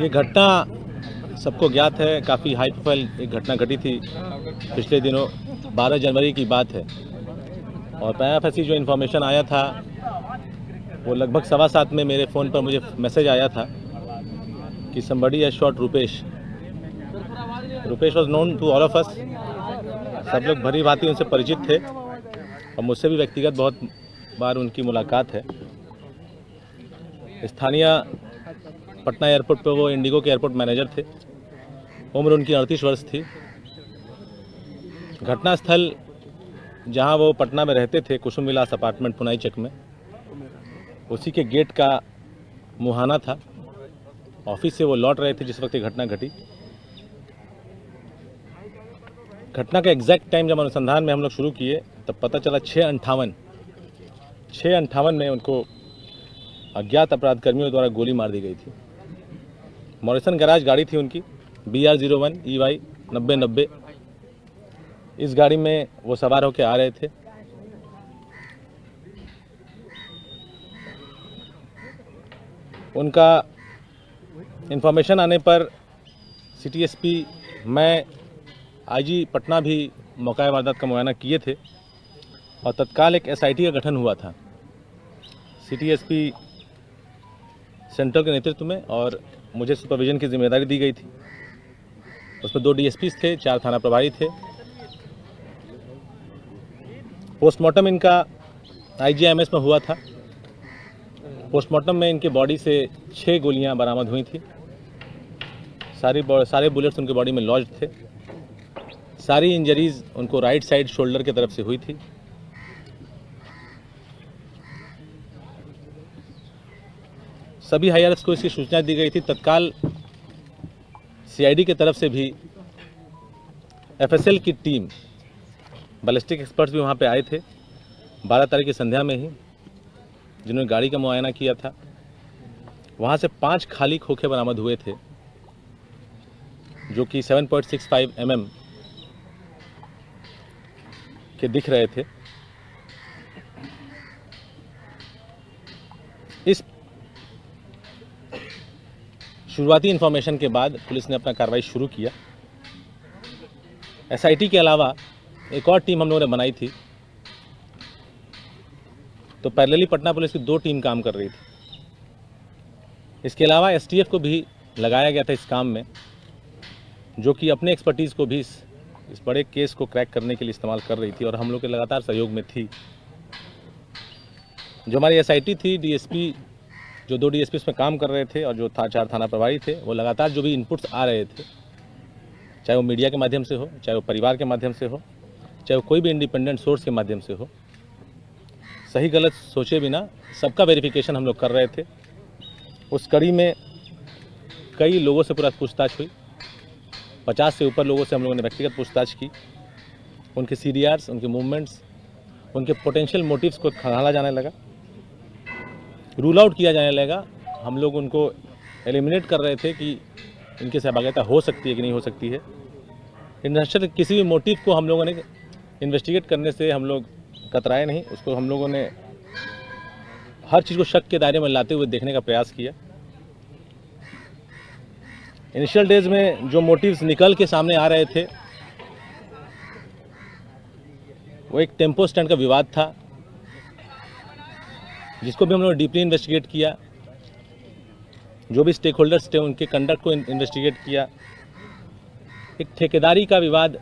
ये घटना सबको ज्ञात है, काफ़ी हाई प्रोफाइल एक घटना घटी थी पिछले दिनों। 12 जनवरी की बात है और PFSC जो इन्फॉर्मेशन आया था वो लगभग 7:15 में मेरे फ़ोन पर मुझे मैसेज आया था कि somebody has shot Rupesh. Rupesh was known to all of us, सब लोग भली भांति उनसे परिचित थे और मुझसे भी व्यक्तिगत बहुत बार उनकी मुलाकात है। स्थानीय पटना एयरपोर्ट पर वो इंडिगो के एयरपोर्ट मैनेजर थे। उम्र उनकी 38 वर्ष थी। घटनास्थल जहां वो पटना में रहते थे, कुसुम विलास अपार्टमेंट पुनाई चक में, उसी के गेट का मुहाना था। ऑफिस से वो लौट रहे थे जिस वक्त ये घटना घटी। घटना का एग्जैक्ट टाइम जब अनुसंधान में हम लोग शुरू किए तब पता चला 6:58 में उनको अज्ञात अपराधकर्मियों द्वारा गोली मार दी गई थी। मॉरिसन गैराज गाड़ी थी उनकी, BR01 EY 9090। इस गाड़ी में वो सवार होकर आ रहे थे। उनका इन्फॉर्मेशन आने पर सिटी SP, मैं, IG पटना भी मौका वारदात का मुआयना किए थे और तत्काल एक SIT का गठन हुआ था सिटी SP सेंट्रल के नेतृत्व में, और मुझे सुपरविजन की जिम्मेदारी दी गई थी। उसमें 2 DSPs थे, 4 थाना प्रभारी थे। पोस्टमार्टम इनका IGIMS में हुआ था। पोस्टमार्टम में इनके बॉडी से 6 गोलियां बरामद हुई थी। सारे बुलेट्स उनके बॉडी में लॉज्ड थे। सारी इंजरीज उनको राइट साइड शोल्डर की तरफ से हुई थी। सभी हायर्स को इसकी सूचना दी गई थी। तत्काल CID की तरफ से भी FSL की टीम, बैलिस्टिक एक्सपर्ट्स भी वहां पे आए थे 12 तारीख की संध्या में ही, जिन्होंने गाड़ी का मुआयना किया था। वहां से 5 खाली खोखे बरामद हुए थे जो कि 7.65 mm के दिख रहे थे। इस शुरुआती इंफॉर्मेशन के बाद पुलिस ने अपना कार्रवाई शुरू किया। SIT के अलावा एक और टीम हम लोगों ने बनाई थी। तो पैरेलली पटना पुलिस की 2 टीम काम कर रही थी। इसके अलावा STF को भी लगाया गया था इस काम में, जो कि अपने एक्सपर्टीज़ को भी इस बड़े केस को क्रैक करने के लिए इस्तेमाल कर रही थी और हम लोग के लगातार सहयोग में थी। जो हमारी SIT थी, DSP, जो 2 DSP में काम कर रहे थे और जो 4 थाना प्रभारी थे, वो लगातार जो भी इनपुट्स आ रहे थे, चाहे वो मीडिया के माध्यम से हो, चाहे वो परिवार के माध्यम से हो, चाहे वो कोई भी इंडिपेंडेंट सोर्स के माध्यम से हो, सही गलत सोचे बिना सबका वेरिफिकेशन हम लोग कर रहे थे। उस कड़ी में कई लोगों से पूरा पूछताछ हुई। 50 से ऊपर लोगों से हम लोगों ने व्यक्तिगत पूछताछ की। उनके CDRs, उनके मूवमेंट्स, उनके पोटेंशियल मोटिव्स को खंगाला जाने लगा, रूल आउट किया जाने लगा। हम लोग उनको एलिमिनेट कर रहे थे कि इनकी सहभागिता हो सकती है कि नहीं हो सकती है। इंडस्ट्रियल किसी भी मोटिव को हम लोगों ने इन्वेस्टिगेट करने से हम लोग कतराए नहीं। उसको हम लोगों ने हर चीज़ को शक के दायरे में लाते हुए देखने का प्रयास किया। इनिशियल डेज में जो मोटिव्स निकल के सामने आ रहे थे वो एक टेम्पो स्टैंड का विवाद था, जिसको भी हम लोग डीपली इन्वेस्टिगेट किया। जो भी स्टेक होल्डर्स थे उनके कंडक्ट को इन्वेस्टिगेट किया। एक ठेकेदारी का विवाद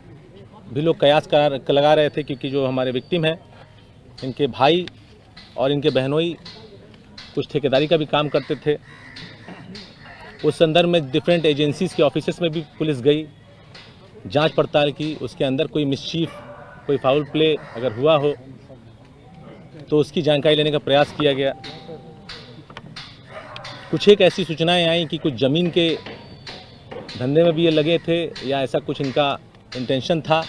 भी लोग कयास लगा रहे थे, क्योंकि जो हमारे विक्टिम हैं, इनके भाई और इनके बहनोई कुछ ठेकेदारी का भी काम करते थे। उस संदर्भ में डिफरेंट एजेंसीज़ के ऑफिसेस में भी पुलिस गई, जांच पड़ताल की। उसके अंदर कोई मिसचीफ, कोई फाउल प्ले अगर हुआ हो तो उसकी जानकारी लेने का प्रयास किया गया। कुछ एक ऐसी सूचनाएं आई कि कुछ ज़मीन के धंधे में भी ये लगे थे या ऐसा कुछ इनका इंटेंशन था,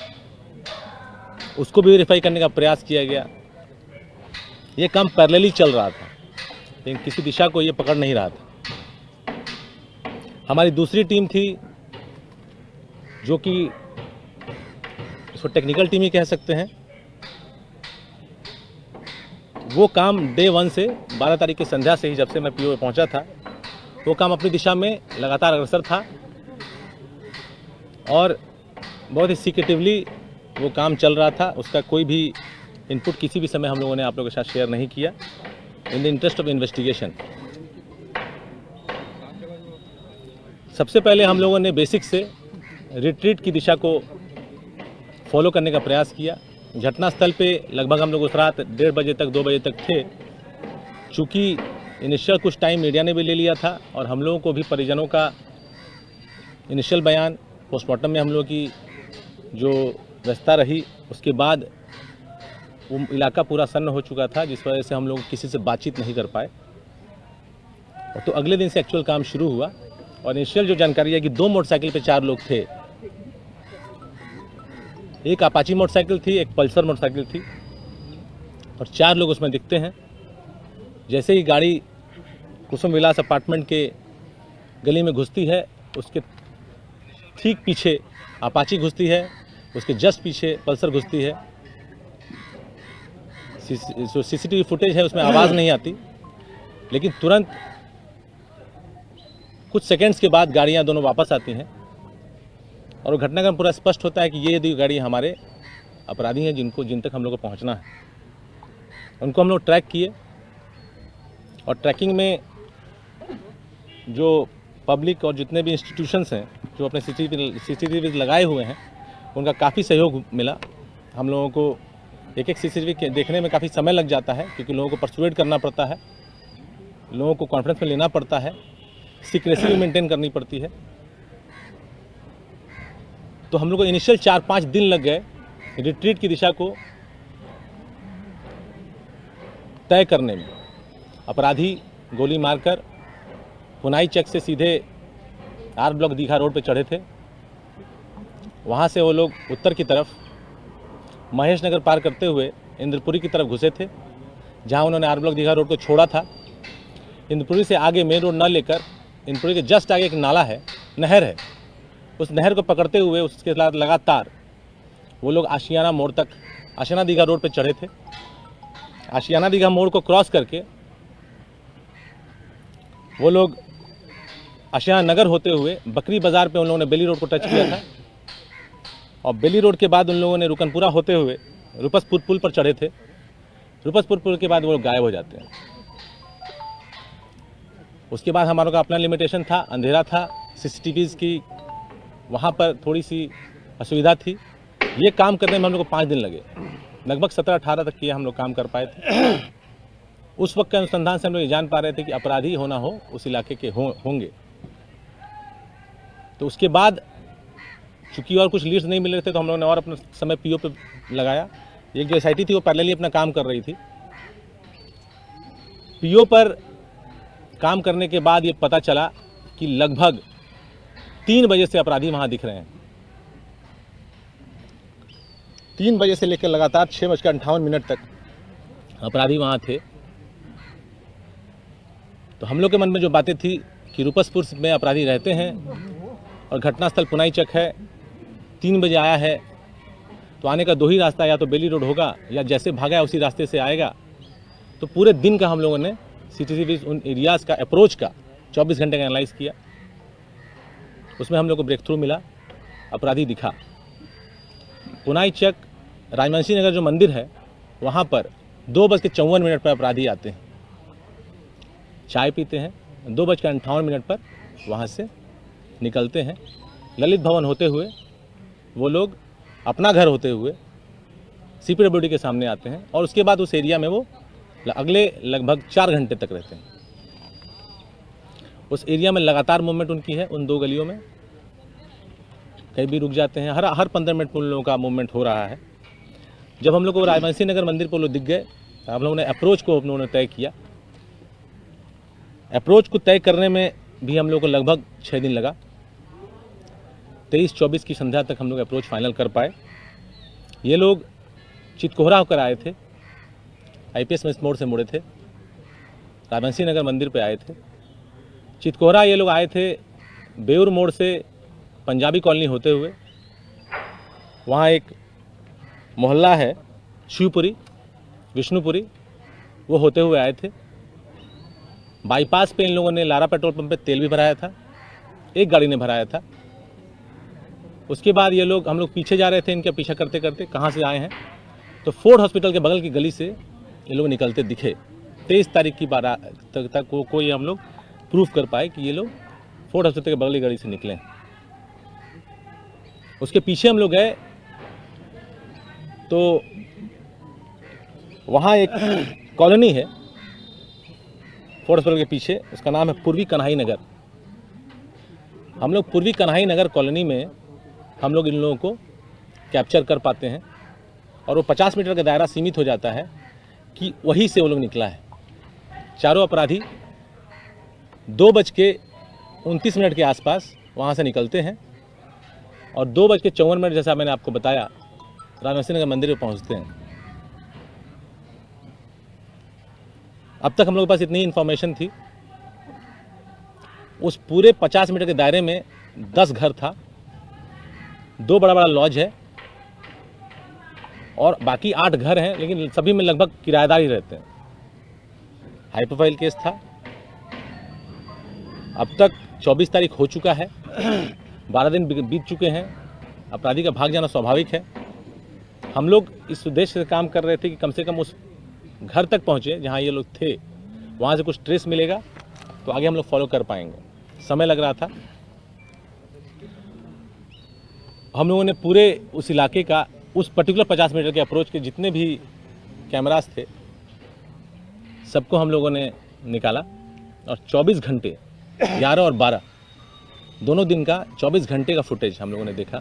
उसको भी वेरीफाई करने का प्रयास किया गया। ये काम पैरेलली चल रहा था, लेकिन किसी दिशा को ये पकड़ नहीं रहा था। हमारी दूसरी टीम थी, जो कि इसको टेक्निकल टीम ही कह सकते हैं, वो काम डे 1 से 12 तारीख की संध्या से ही, जब से मैं पीओ पहुंचा था, वो काम अपनी दिशा में लगातार अग्रसर था और बहुत ही सीक्रेटिवली वो काम चल रहा था। उसका कोई भी इनपुट किसी भी समय हम लोगों ने आप लोगों के साथ शेयर नहीं किया, in the interest of investigation. सबसे पहले हम लोगों ने बेसिक से रिट्रीट की दिशा को फॉलो करने का प्रयास किया। घटनास्थल पे लगभग हम लोग उस रात 1:30 बजे तक 2 बजे तक थे। चूँकि इनिशियल कुछ टाइम मीडिया ने भी ले लिया था और हम लोगों को भी परिजनों का इनिशियल बयान, पोस्टमार्टम में हम लोगों की जो व्यवस्था रही, उसके बाद वो इलाका पूरा सन्न हो चुका था, जिस वजह से हम लोग किसी से बातचीत नहीं कर पाए। तो अगले दिन से एक्चुअल काम शुरू हुआ और इनिशियल जो जानकारी है कि 2 मोटरसाइकिल पे 4 लोग थे। एक अपाची मोटरसाइकिल थी, एक पल्सर मोटरसाइकिल थी और 4 लोग उसमें दिखते हैं। जैसे ही गाड़ी कुसुम विलास अपार्टमेंट के गली में घुसती है, उसके ठीक पीछे अपाची घुसती है, उसके जस्ट पीछे पल्सर घुसती है। जो सीसीटीवी फुटेज है उसमें आवाज़ नहीं आती, लेकिन तुरंत कुछ सेकंड्स के बाद गाड़ियां दोनों वापस आती हैं और घटनाक्रम पूरा स्पष्ट होता है कि ये यदि गाड़ी हमारे अपराधी हैं जिन तक हम लोग को पहुंचना है। उनको हम लोग ट्रैक किए और ट्रैकिंग में जो पब्लिक और जितने भी इंस्टीट्यूशंस हैं जो अपने सीसीटीवी लगाए हुए हैं, उनका काफ़ी सहयोग मिला। हम लोगों को एक सीसीटीवी देखने में काफ़ी समय लग जाता है, क्योंकि लोगों को परसुएड करना पड़ता है, लोगों को कॉन्फ्रेंस में लेना पड़ता है, सीक्रेसी भी मेंटेन करनी पड़ती है। तो हम लोग को इनिशियल 4-5 दिन लग गए रिट्रीट की दिशा को तय करने में। अपराधी गोली मारकर पुनाई चेक से सीधे आर ब्लॉक दीघा रोड पे चढ़े थे। वहाँ से वो लोग उत्तर की तरफ महेश नगर पार करते हुए इंद्रपुरी की तरफ घुसे थे, जहाँ उन्होंने आर ब्लॉक दीघा रोड को छोड़ा था। इंद्रपुरी से आगे मेन रोड न लेकर इंद्रपुरी के जस्ट आगे एक नाला है, नहर है, उस नहर को पकड़ते हुए उसके साथ लगातार वो लोग आशियाना मोड़ तक, आशियाना दीघा रोड पे चढ़े थे। आशियाना दीघा मोड़ को क्रॉस करके वो लोग आशियाना नगर होते हुए बकरी बाजार पे उन लोगों ने बेली रोड को टच किया था और बेली रोड के बाद उन लोगों ने रुकनपुरा होते हुए रुपसपुर पुल पर चढ़े थे। रुपसपुर पुल के बाद वो लोग गायब हो जाते हैं। उसके बाद हमारे का अपना लिमिटेशन था, अंधेरा था, सीसीटीवीज़ की वहाँ पर थोड़ी सी असुविधा थी। ये काम करने में हम लोग को 5 दिन लगे, लगभग 17-18 तक ये हम लोग काम कर पाए थे। उस वक्त के अनुसंधान से हम लोग ये जान पा रहे थे कि अपराधी होना हो उस इलाके के होंगे। तो उसके बाद चूँकि और कुछ लीड्स नहीं मिल रहे थे, तो हम लोगों ने और अपना समय पीओ पे लगाया। एक जो एसआईटी थी वो पैरेलली अपना काम कर रही थी। पीओ पर काम करने के बाद ये पता चला कि लगभग 3 बजे से अपराधी वहाँ दिख रहे हैं। 3 बजे से लेकर लगातार 6:58 तक अपराधी वहाँ थे। तो हम लोग के मन में जो बातें थी कि रुपसपुर में अपराधी रहते हैं और घटनास्थल पुनाई चक है, 3 बजे आया है, तो आने का 2 ही रास्ता, या तो बेली रोड होगा या जैसे भागा है उसी रास्ते से आएगा। तो पूरे दिन का हम लोगों ने सीसीटीवी उन एरियाज़ का अप्रोच का 24 घंटे का एनालाइज किया। उसमें हम लोग को ब्रेक थ्रू मिला, अपराधी दिखा। पुनाई चक राजवंशी नगर जो मंदिर है वहाँ पर 2:54 पर अपराधी आते हैं, चाय पीते हैं, 2:58 पर वहाँ से निकलते हैं। ललित भवन होते हुए वो लोग अपना घर होते हुए सीपीडब्ल्यूडी के सामने आते हैं और उसके बाद उस एरिया में वो अगले लगभग 4 घंटे तक रहते हैं। उस एरिया में लगातार मूवमेंट उनकी है, उन 2 गलियों में कहीं भी रुक जाते हैं। हर 15 मिनट में उन लोगों का मूवमेंट हो रहा है। जब हम लोग को राजवंशी नगर मंदिर पर लोग दिख गए, हम लोगों ने अप्रोच को हम लोगों ने तय किया। अप्रोच को तय करने में भी हम लोग को लगभग 6 दिन लगा। 23-24 की संध्या तक हम लोग अप्रोच फाइनल कर पाए। ये लोग चितकोहरा होकर आए थे, आईपीएस में इस मोड़ से मुड़े थे, राजवंशी नगर मंदिर पे आए थे। चितकोहरा ये लोग आए थे बेउर मोड़ से पंजाबी कॉलोनी होते हुए। वहाँ एक मोहल्ला है शिवपुरी, विष्णुपुरी, वो होते हुए आए थे। बाईपास पे इन लोगों ने लारा पेट्रोल पंप पे तेल भी भराया था, एक गाड़ी ने भराया था। उसके बाद ये लोग, हम लोग पीछे जा रहे थे, इनके पीछा करते करते कहाँ से आए हैं, तो फोर्ड हॉस्पिटल के बगल की गली से ये लोग निकलते दिखे। 23 तारीख की 12 तक कोई हम लोग प्रूफ कर पाए कि ये लोग फोर्ड हॉस्पिटल के बगल की गली से निकले। उसके पीछे हम लोग गए तो वहाँ एक कॉलोनी है फोर्ड हॉस्पिटल के पीछे, उसका नाम है पूर्वी कन्हाई नगर। हम लोग पूर्वी कन्हाई नगर कॉलोनी में हम लोग इन लोगों को कैप्चर कर पाते हैं और वो 50 मीटर का दायरा सीमित हो जाता है कि वहीं से वो लोग निकला है। चारों अपराधी 2:29 के आसपास वहाँ से निकलते हैं और 2:54 जैसा मैंने आपको बताया रामनरसिंह नगर मंदिर में पहुँचते हैं। अब तक हम लोग के पास इतनी इन्फॉर्मेशन थी। उस पूरे 50 मीटर के दायरे में 10 घर था, 2 बड़ा बड़ा लॉज है और बाकी 8 घर हैं, लेकिन सभी में लगभग किराएदार ही रहते हैं। हाई प्रोफाइल केस था। अब तक 24 तारीख हो चुका है, 12 दिन बीत चुके हैं। अपराधी का भाग जाना स्वाभाविक है। हम लोग इस उद्देश्य से काम कर रहे थे कि कम से कम उस घर तक पहुँचे जहाँ ये लोग थे, वहाँ से कुछ ट्रेस मिलेगा तो आगे हम लोग फॉलो कर पाएंगे। समय लग रहा था। हम लोगों ने पूरे उस इलाके का, उस पर्टिकुलर 50 मीटर के अप्रोच के जितने भी कैमरास थे सबको हम लोगों ने निकाला और 24 घंटे 11 और 12 दोनों दिन का 24 घंटे का फुटेज हम लोगों ने देखा।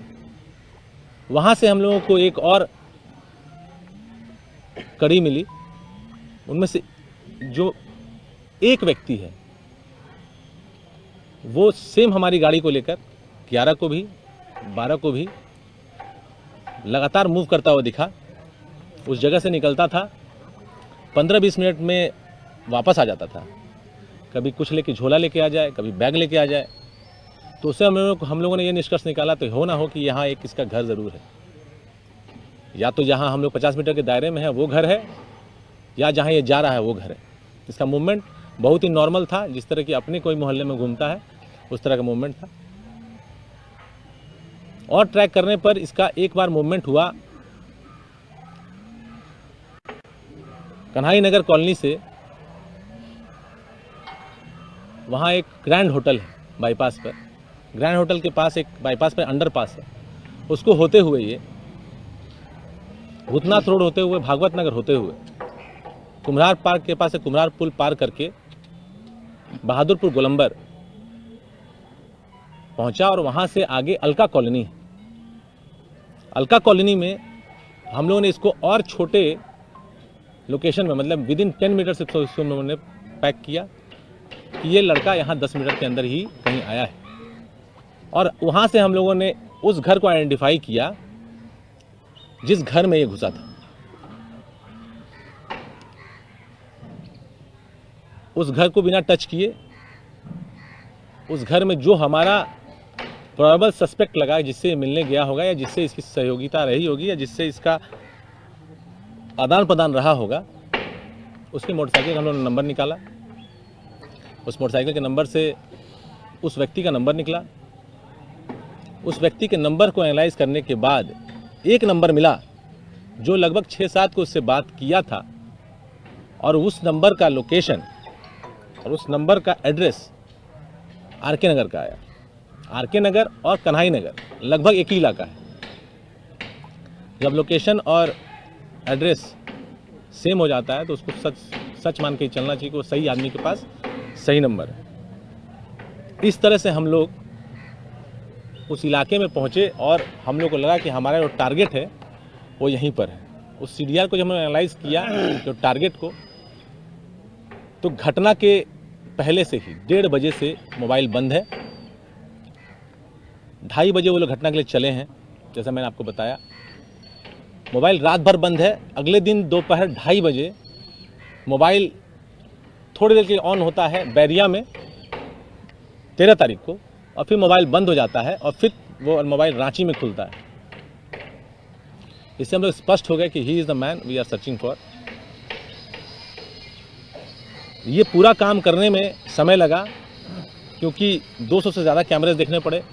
वहाँ से हम लोगों को एक और कड़ी मिली। उनमें से जो एक व्यक्ति है वो सेम हमारी गाड़ी को लेकर 11 को भी 12 को भी लगातार मूव करता हुआ दिखा। उस जगह से निकलता था, 15-20 मिनट में वापस आ जाता था। कभी कुछ लेके झोला लेके आ जाए, कभी बैग लेके आ जाए। तो उससे हम लोगों ने ये निष्कर्ष निकाला तो हो ना हो कि यहाँ एक इसका घर ज़रूर है। या तो जहाँ हम लोग 50 मीटर के दायरे में है वो घर है, या जहाँ ये जा रहा है वो घर है। इसका मूवमेंट बहुत ही नॉर्मल था, जिस तरह की अपने कोई मोहल्ले में घूमता है उस तरह का मूवमेंट था। और ट्रैक करने पर इसका एक बार मूवमेंट हुआ कन्हाई नगर कॉलोनी से। वहाँ एक ग्रैंड होटल है बाईपास पर, ग्रैंड होटल के पास एक बाईपास पर अंडरपास है, उसको होते हुए ये भूतनाथ रोड होते हुए भागवत नगर होते हुए कुम्हरार पार्क के पास से कुम्हरार पुल पार करके बहादुरपुर गोलंबर पहुंचा और वहां से आगे अलका कॉलोनी है। अलका कॉलोनी में हम लोगों ने इसको और छोटे लोकेशन में, मतलब विदिन 10 मीटर से हम लोगों ने पैक किया कि ये लड़का यहाँ 10 मीटर के अंदर ही कहीं आया है। और वहाँ से हम लोगों ने उस घर को आइडेंटिफाई किया जिस घर में ये घुसा था। उस घर को बिना टच किए, उस घर में जो हमारा प्रोबेबल सस्पेक्ट लगा, जिससे मिलने गया होगा या जिससे इसकी सहयोगिता रही होगी या जिससे इसका आदान प्रदान रहा होगा, उसके मोटरसाइकिल का हम लोगों ने नंबर निकाला। उस मोटरसाइकिल के नंबर से उस व्यक्ति का नंबर निकला। उस व्यक्ति के नंबर को एनालाइज करने के बाद एक नंबर मिला जो लगभग 6-7 को उससे बात किया था, और उस नंबर का लोकेशन और उस नंबर का एड्रेस आरके नगर का आया। आरके नगर और कन्हाई नगर लगभग एक ही इलाका है। जब लोकेशन और एड्रेस सेम हो जाता है तो उसको सच मान के ही चलना चाहिए कि वो सही आदमी के पास सही नंबर है। इस तरह से हम लोग उस इलाके में पहुंचे और हम लोग को लगा कि हमारा जो टारगेट है वो यहीं पर है। उस सीडीआर को जब हमने एनालाइज किया जो टारगेट को, तो घटना के पहले से ही 1:30 बजे से मोबाइल बंद है। 2:30 बजे वो लोग घटना के लिए चले हैं, जैसा मैंने आपको बताया। मोबाइल रात भर बंद है। अगले दिन दोपहर 2:30 बजे मोबाइल थोड़ी देर के लिए ऑन होता है बैरिया में 13 तारीख को, और फिर मोबाइल बंद हो जाता है और फिर वो मोबाइल रांची में खुलता है। इससे हम लोग स्पष्ट हो गए कि he is the man we are searching for. ये पूरा काम करने में समय लगा, क्योंकि 200 से ज़्यादा कैमरेज देखने पड़े,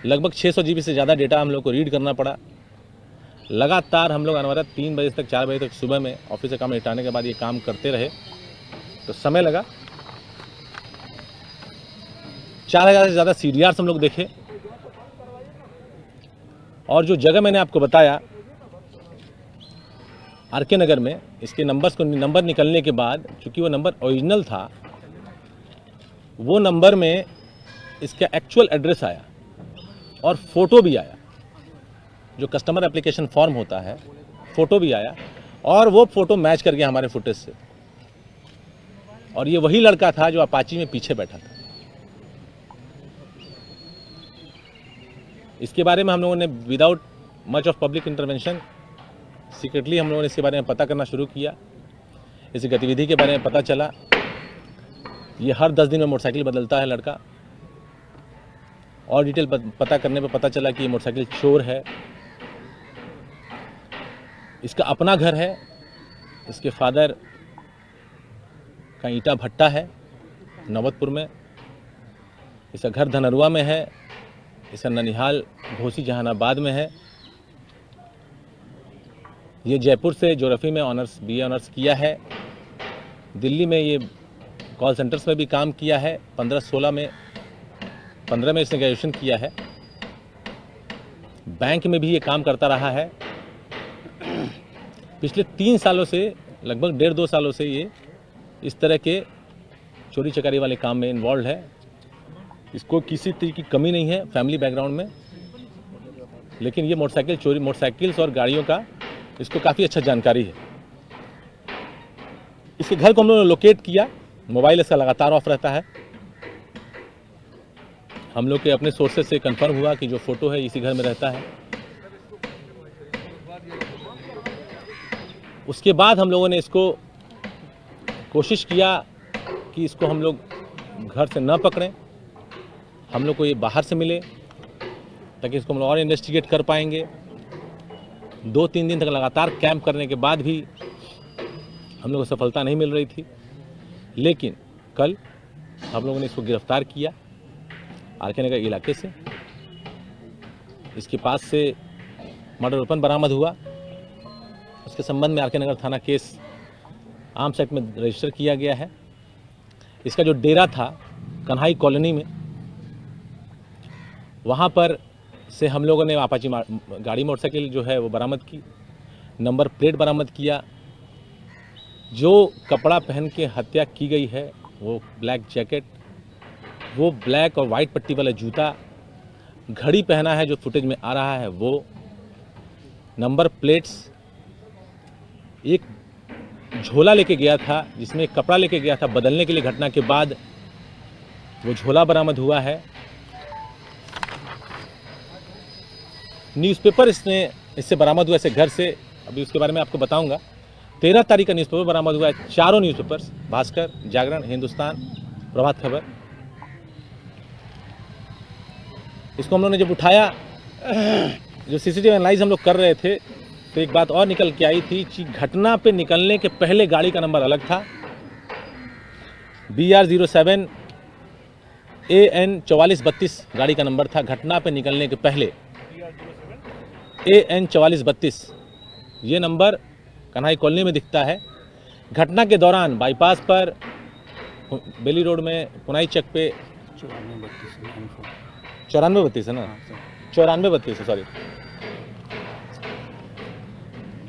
लगभग 600 GB से ज़्यादा डेटा हम लोग को रीड करना पड़ा। लगातार हम लोग अनवरत 3 बजे तक 4 बजे तक सुबह में ऑफिस से काम निपटाने के बाद ये काम करते रहे, तो समय लगा। 4000 से ज़्यादा CDRs हम लोग देखे, और जो जगह मैंने आपको बताया RK नगर में, इसके नंबर निकलने के बाद, चूँकि वो नंबर ओरिजिनल था, वो नंबर में इसका एक्चुअल एड्रेस आया और फ़ोटो भी आया, जो कस्टमर एप्लीकेशन फॉर्म होता है, फ़ोटो भी आया, और वो फ़ोटो मैच कर गया हमारे फुटेज से, और ये वही लड़का था जो अपाची में पीछे बैठा था। इसके बारे में हम लोगों ने without much of public intervention secretly हम लोगों ने इसके बारे में पता करना शुरू किया। इस गतिविधि के बारे में पता चला, ये हर 10 दिन में मोटरसाइकिल बदलता है लड़का, और डिटेल पता करने पे पता चला कि ये मोटरसाइकिल चोर है। इसका अपना घर है, इसके फादर का ईंटा भट्टा है नवतपुर में, इसका घर धनरुआ में है, इसका ननिहाल घोसी जहानाबाद में है। ये जयपुर से ज्योग्राफी में BA ऑनर्स किया है। दिल्ली में ये कॉल सेंटर्स में भी काम किया है। 15 में इसने ग्रेजुएशन किया है। बैंक में भी ये काम करता रहा है। पिछले 3 सालों से, लगभग 1.5-2 सालों से ये इस तरह के चोरी चकारी वाले काम में इन्वॉल्व है। इसको किसी तरह की कमी नहीं है फैमिली बैकग्राउंड में, लेकिन ये मोटरसाइकिल्स और गाड़ियों का इसको काफ़ी अच्छा जानकारी है। इसके घर को हम लोगों ने लोकेट किया। मोबाइल इसका लगातार ऑफ रहता है। हम लोग के अपने सोर्सेज से कंफर्म हुआ कि जो फोटो है इसी घर में रहता है। उसके बाद हम लोगों ने इसको कोशिश किया कि इसको हम लोग घर से न पकड़ें, हम लोग को ये बाहर से मिले, ताकि इसको हम लोग और इन्वेस्टिगेट कर पाएंगे। 2-3 दिन तक लगातार कैंप करने के बाद भी हम लोग को सफलता नहीं मिल रही थी, लेकिन कल हम लोगों ने इसको गिरफ्तार किया RK नगर इलाके से। इसके पास से मर्डर वेपन बरामद हुआ। उसके संबंध में RK नगर थाना केस आर्म्स एक्ट में रजिस्टर किया गया है। इसका जो डेरा था कन्हाई कॉलोनी में, वहाँ पर से हम लोगों ने अपाची गाड़ी मोटरसाइकिल जो है वो बरामद की, नंबर प्लेट बरामद किया। जो कपड़ा पहन के हत्या की गई है वो ब्लैक जैकेट, वो ब्लैक और वाइट पट्टी वाला जूता, घड़ी पहना है जो फुटेज में आ रहा है वो, नंबर प्लेट्स, एक झोला लेके गया था जिसमें एक कपड़ा लेके गया था बदलने के लिए घटना के बाद, वो झोला बरामद हुआ है। न्यूज़पेपर इससे बरामद हुआ, इससे घर से, अभी उसके बारे में आपको बताऊंगा। 13 तारीख का न्यूज़पेपर बरामद हुआ है। 4 न्यूज़पेपर्स, भास्कर, जागरण, हिंदुस्तान, प्रभात खबर। इसको हम लोगों ने जब उठाया, जो CCTV एनालाइज हम लोग कर रहे थे, तो एक बात और निकल के आई थी कि घटना पे निकलने के पहले गाड़ी का नंबर अलग था। BR07 AN 4432 गाड़ी का नंबर था घटना पे निकलने के पहले। AN 4432 ये नंबर कन्हाई कॉलोनी में दिखता है। घटना के दौरान बाईपास पर, बेली रोड में, पुनाई चक पे 9432 है ना, 9432 सॉरी।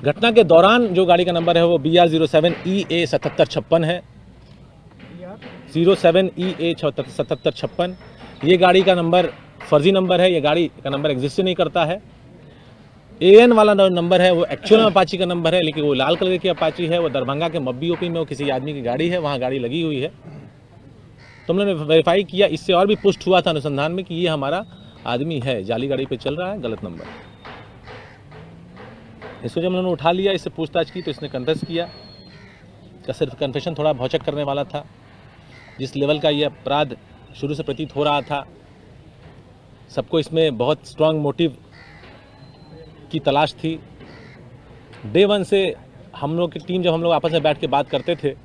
घटना के दौरान जो गाड़ी का नंबर है वो BR07 EA 7756 है। 07 EA 7756। ये गाड़ी का नंबर फर्जी नंबर है, ये गाड़ी का नंबर एग्जिस्ट नहीं करता है। AN वाला नंबर है वो एक्चुअल में अपाची का नंबर है, लेकिन वो लाल कलर की अपाची है। वो दरभंगा के मब्बी OP में वो किसी आदमी की गाड़ी है, वहाँ गाड़ी लगी हुई है। तो हम लोगों ने वेरीफाई किया, इससे और भी पुष्ट हुआ था अनुसंधान में कि ये हमारा आदमी है, जाली गाड़ी पे चल रहा है, गलत नंबर। इसको जब हम लोगों ने उठा लिया, इससे पूछताछ की, तो इसने कन्फेस किया। इसका सिर्फ कन्फेशन थोड़ा भौचक करने वाला था। जिस लेवल का ये अपराध शुरू से प्रतीत हो रहा था, सबको इसमें बहुत स्ट्रांग मोटिव की तलाश थी। डे 1 से हम लोग की टीम, जब हम लोग आपस में बैठ के बात करते थे,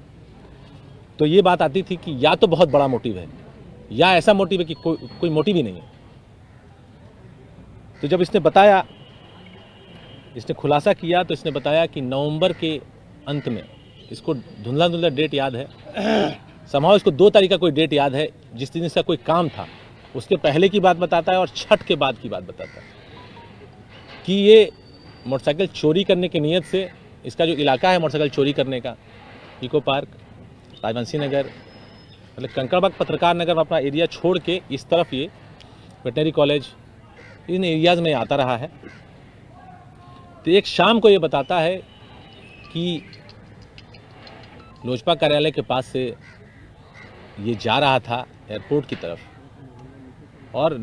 तो ये बात आती थी कि या तो बहुत बड़ा मोटिव है या ऐसा मोटिव है कि कोई मोटिव ही नहीं है। तो जब इसने बताया, इसने खुलासा किया, तो इसने बताया कि नवंबर के अंत में, इसको धुंधला धुंधला डेट याद है, समहाउ इसको 2 तारीख का कोई डेट याद है जिस दिन इसका कोई काम था, उसके पहले की बात बताता है और छठ के बाद की बात बताता है कि ये मोटरसाइकिल चोरी करने की नीयत से, इसका जो इलाका है मोटरसाइकिल चोरी करने का, इको पार्क, राजवंशी नगर, मतलब कंकड़बाग पत्रकार नगर अपना एरिया छोड़ के इस तरफ ये वेटनरी कॉलेज, इन एरियाज़ में आता रहा है। तो एक शाम को ये बताता है कि लोजपा कार्यालय के पास से ये जा रहा था एयरपोर्ट की तरफ, और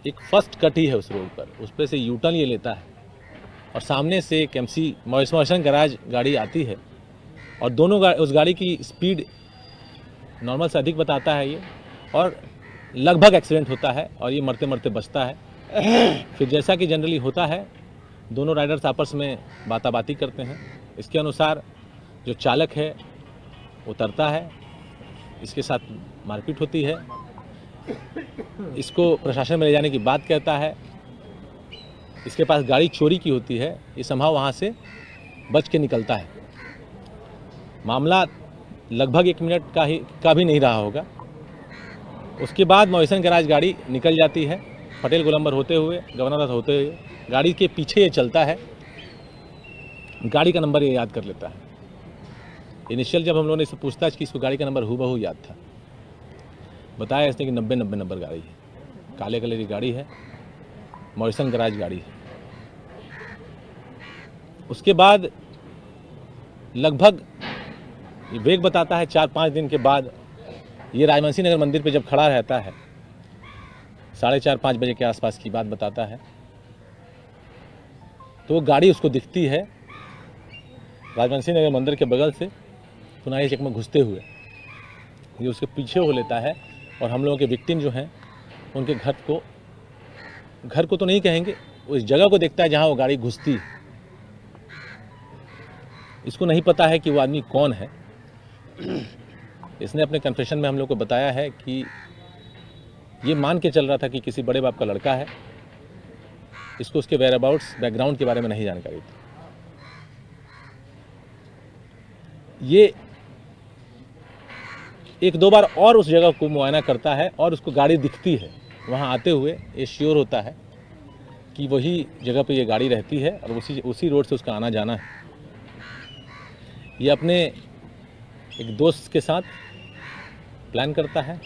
एक फर्स्ट कट ही है उस रोड पर, उस पर से यू टर्न ये लेता है और सामने से एक MC मॉइसन गैराज गाड़ी आती है और दोनों उस गाड़ी की स्पीड नॉर्मल से अधिक बताता है ये, और लगभग एक्सीडेंट होता है और ये मरते मरते बचता है। फिर जैसा कि जनरली होता है, दोनों राइडर्स आपस में बाताबाती करते हैं। इसके अनुसार जो चालक है उतरता है, इसके साथ मारपीट होती है, इसको प्रशासन में ले जाने की बात कहता है, इसके पास गाड़ी चोरी की होती है, ये समहाउ वहाँ से बच के निकलता है। मामला लगभग 1 मिनट का भी नहीं रहा होगा। उसके बाद मॉइसन गैराज गाड़ी निकल जाती है, पटेल गोलंबर होते हुए, गवर्नर होते हुए, गाड़ी के पीछे ये चलता है, गाड़ी का नंबर ये याद कर लेता है। इनिशियल जब हम लोगों ने इससे पूछताछ की, इसको गाड़ी का नंबर हूबहू याद था। बताया इसने कि 90 नंबर गाड़ी है, काले कलर की गाड़ी है, मॉरिसन गैराज गाड़ी है। उसके बाद लगभग वेग बताता है 4-5 दिन के बाद ये राजवंशी नगर मंदिर पे जब खड़ा रहता है, 4:30-5 बजे के आसपास की बात बताता है, तो वो गाड़ी उसको दिखती है राजवंशी नगर मंदिर के बगल से पुनाई चक में घुसते हुए। ये उसके पीछे हो लेता है और हम लोगों के विक्टिम जो हैं उनके घर को तो नहीं कहेंगे, उस जगह को देखता है जहां वो गाड़ी घुसती। इसको नहीं पता है कि वो आदमी कौन है। इसने अपने कन्फेशन में हम लोग को बताया है कि ये मान के चल रहा था कि किसी बड़े बाप का लड़का है, इसको उसके वेयरअबाउट्स बैकग्राउंड के बारे में नहीं जानकारी थी। ये 1-2 बार और उस जगह को मुआयना करता है और उसको गाड़ी दिखती है वहाँ आते हुए। ये श्योर होता है कि वही जगह पे ये गाड़ी रहती है और उसी रोड से उसका आना जाना है। ये अपने एक दोस्त के साथ प्लान करता है।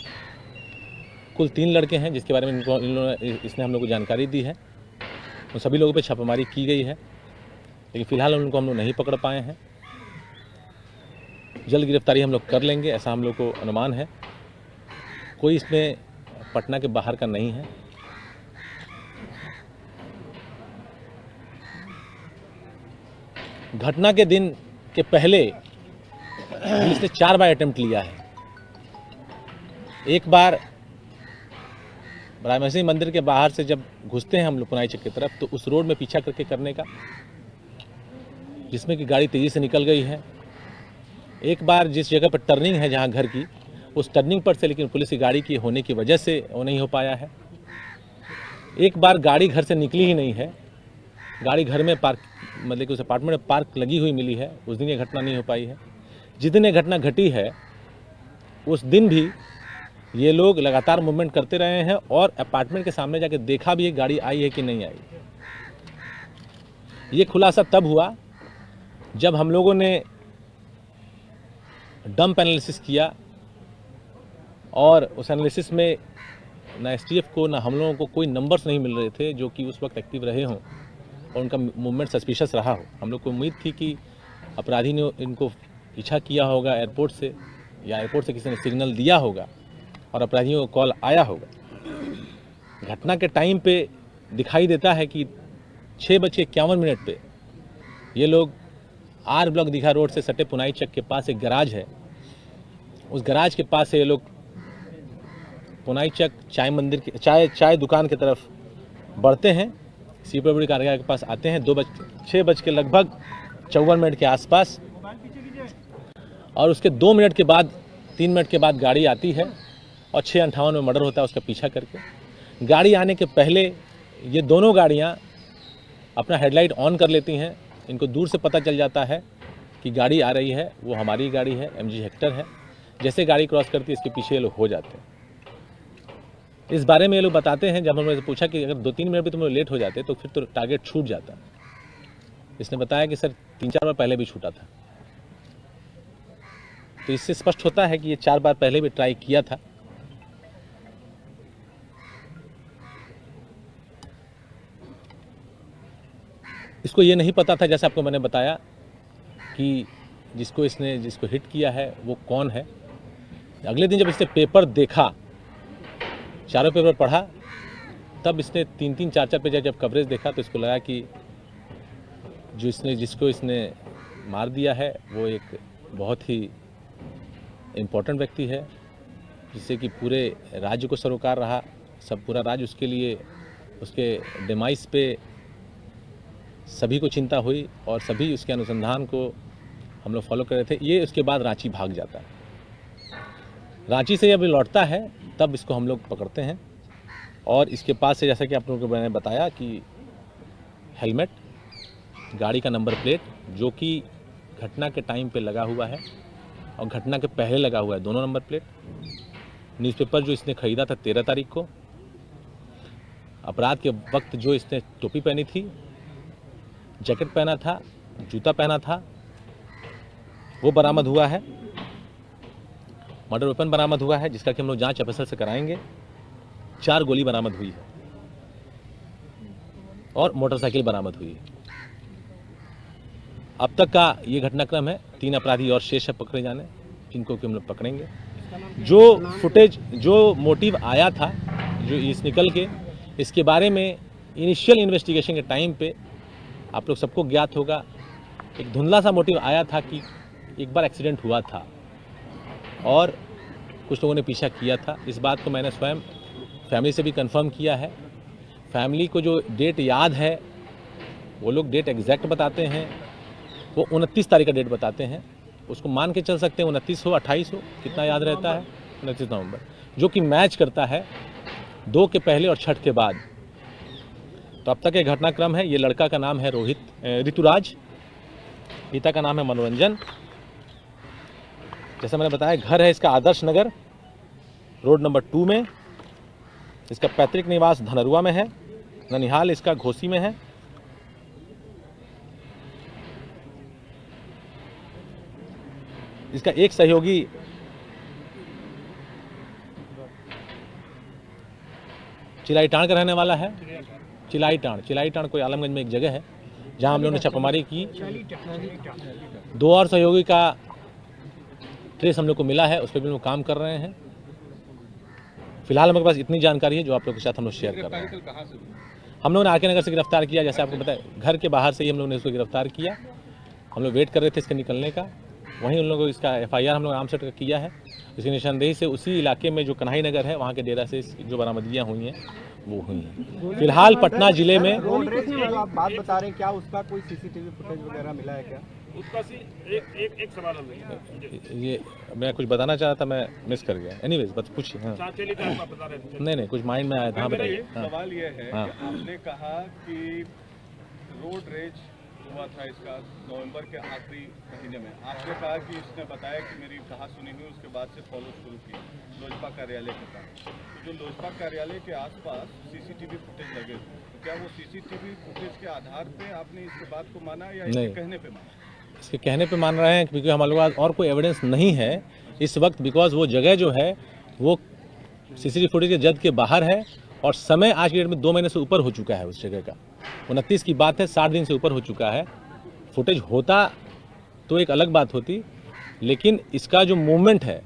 कुल 3 लड़के हैं जिसके बारे में इसने हम लोग को जानकारी दी है। उन सभी लोगों पे छापेमारी की गई है, लेकिन फ़िलहाल उनको हम लोग नहीं पकड़ पाए हैं। जल्द गिरफ्तारी हम लोग कर लेंगे, ऐसा हम लोग को अनुमान है। कोई इसमें पटना के बाहर का नहीं है। घटना के दिन के पहले इसने 4 बार अटेम्प्ट लिया है। एक बार राजवंशी मंदिर के बाहर से जब घुसते हैं हम लोग पुनाई चक की तरफ, तो उस रोड में पीछा करके करने का, जिसमें कि गाड़ी तेज़ी से निकल गई है। एक बार जिस जगह पर टर्निंग है जहां घर की, उस टर्निंग पर से लेकिन पुलिस की गाड़ी की होने की वजह से वो नहीं हो पाया है। एक बार गाड़ी घर से निकली ही नहीं है, गाड़ी घर में पार्क, मतलब कि उस अपार्टमेंट में पार्क लगी हुई मिली है। उस दिन ये घटना नहीं हो पाई है। जिस दिन ये घटना घटी है उस दिन भी ये लोग लगातार मूवमेंट करते रहे हैं और अपार्टमेंट के सामने जाके देखा भी है गाड़ी आई है कि नहीं आई। ये खुलासा तब हुआ जब हम लोगों ने डंप एनालिसिस किया और उस एनालिसिस में ना एसटीएफ को ना हम लोगों को कोई नंबर्स नहीं मिल रहे थे जो कि उस वक्त एक्टिव रहे हों और उनका मूवमेंट सस्पिशियस रहा हो। हम लोग को उम्मीद थी कि अपराधी ने इनको पीछा किया होगा एयरपोर्ट से, या एयरपोर्ट से किसी ने सिग्नल दिया होगा और अपराधियों को कॉल आया होगा। घटना के टाइम पे दिखाई देता है कि 6:51 पे ये लोग आर ब्लॉक दीघा रोड से सटे पुनाई चक के पास एक गैराज है, उस गैराज के पास से ये लोग पुनाई चक चाय दुकान की तरफ बढ़ते हैं। सीपीओ कार्यालय के पास आते हैं 6 के लगभग 54 मिनट के आसपास, और उसके 2 मिनट के बाद 3 मिनट के बाद गाड़ी आती है और 6:58 में मर्डर होता है उसका पीछा करके। गाड़ी आने के पहले ये दोनों गाड़ियाँ अपना हेडलाइट ऑन कर लेती हैं। इनको दूर से पता चल जाता है कि गाड़ी आ रही है, वो हमारी गाड़ी है, MG हेक्टर है। जैसे गाड़ी क्रॉस करती है इसके पीछे ये लोग हो जाते हैं। इस बारे में ये लोग बताते हैं, जब हमने पूछा कि अगर 2-3 मिनट भी तुम लोग लेट हो जाते तो फिर तो टारगेट छूट जाता। इसने बताया कि सर 3-4 बार पहले भी छूटा था। तो इससे स्पष्ट होता है कि ये 4 बार पहले भी ट्राई किया था। इसको ये नहीं पता था, जैसे आपको मैंने बताया, कि जिसको हिट किया है वो कौन है। अगले दिन जब इसने पेपर देखा, चारों पेपर पढ़ा, तब इसने 3-3, 4-4 पेज जब कवरेज देखा तो इसको लगा कि जिसको इसने मार दिया है वो एक बहुत ही इम्पोर्टेंट व्यक्ति है, जिससे कि पूरे राज्य को सरोकार रहा। सब पूरा राज्य उसके लिए, उसके डिमाइस पे सभी को चिंता हुई और सभी उसके अनुसंधान को हम लोग फॉलो कर रहे थे। ये उसके बाद रांची भाग जाता है। रांची से जब लौटता है तब इसको हम लोग पकड़ते हैं और इसके पास से, जैसा कि आप लोगों को मैंने बताया, कि हेलमेट, गाड़ी का नंबर प्लेट जो कि घटना के टाइम पे लगा हुआ है और घटना के पहले लगा हुआ है, दोनों नंबर प्लेट। न्यूज़पेपर जो इसने खरीदा था 13 तारीख को, अपराध के वक्त जो इसने टोपी पहनी थी, जैकेट पहना था, जूता पहना था, वो बरामद हुआ है। मर्डर वेपन बरामद हुआ है, जिसका कि हम लोग जांच एफएसएल से कराएंगे। 4 गोली बरामद हुई है और मोटरसाइकिल बरामद हुई है। अब तक का ये घटनाक्रम है। 3 अपराधी और शेष है पकड़े जाने, जिनको कि हम लोग पकड़ेंगे। जो फुटेज, जो मोटिव आया था, जो इस निकल के, इसके बारे में इनिशियल इन्वेस्टिगेशन के टाइम पे आप लोग सबको ज्ञात होगा, एक धुंधला सा मोटिव आया था कि एक बार एक्सीडेंट हुआ था और कुछ लोगों ने पीछा किया था। इस बात को मैंने स्वयं फैमिली से भी कंफर्म किया है। फैमिली को जो डेट याद है, वो लोग डेट एग्जैक्ट बताते हैं। वो 29 तारीख का डेट बताते हैं। उसको मान के चल सकते हैं 29 हो, 28 हो, कितना याद रहता है, 29 नवंबर, जो कि मैच करता है 2 के पहले और छठ के बाद। तो अब तक ये घटनाक्रम है। ये लड़का का नाम है ऋतुराज, पिता का नाम है मनोरंजन। जैसा मैंने बताया, घर है इसका आदर्श नगर, रोड नंबर 2 में। इसका पैतृक निवास धनरुआ में है। ननिहाल इसका घोसी में है। इसका एक सहयोगी चिलाईटांड का रहने वाला है। चिलाईटांड कोई आलमगंज में एक जगह है जहां हम लोगों ने छापेमारी की। 2 और सहयोगी का ट्रेस हम लोग को मिला है, उस पर भी हम लोग काम कर रहे हैं। फिलहाल हमारे पास इतनी जानकारी है जो आप लोगों के साथ हम लोग शेयर कर रहे हैं। हम लोगों ने आके नगर से गिरफ्तार किया, जैसे आपको बताया, घर के बाहर से ही हम लोगों ने इसको गिरफ्तार किया। हम लोग वेट कर रहे थे इसके निकलने का। वहीं उन लोगों को इसका FIR हम लोग आमसेट का किया है। इसकी निशानदेही से उसी इलाके में जो कन्हाई नगर है, वहाँ के डेरा से जो बरामदगियाँ हुई हैं वो हुई हैं। फिलहाल पटना जिले में आप बात बता रहे हैं, क्या उसका कोई CCTV फुटेज वगैरह मिला है क्या? उसका एक सवाल हम ये मैं कुछ बताना चाह रहा था, मैं मिस कर गया। एनीवेज बस पूछिए। हाँ, बता रहे थे। नहीं कुछ माइंड में आया था। हाँ बताइए। हाँ। सवाल ये है हाँ। कि आपने कहा कि रोड रेज हुआ था इसका नवंबर के आखिरी महीने में। आपने कहा कि इसने बताया कि मेरी कहा सुनी हुई, उसके बाद से फॉलो शुरू किया लोजपा कार्यालय के पास। तो जो लोजपा कार्यालय के आसपास CCTV फुटेज लगे थे, तो क्या वो CCTV फुटेज के आधार पे आपने इसके बात को माना या इसके कहने पे माना? इसके कहने पे मान रहे हैं, क्योंकि हमारे पास और कोई एविडेंस नहीं है इस वक्त, बिकॉज वो जगह जो है वो CCTV फुटेज के जद के बाहर है और समय आज की डेट में 2 महीने से ऊपर हो चुका है उस जगह का। 29 की बात है, 60 दिन से ऊपर हो चुका है। फुटेज होता तो एक अलग बात होती, लेकिन इसका जो मूवमेंट है,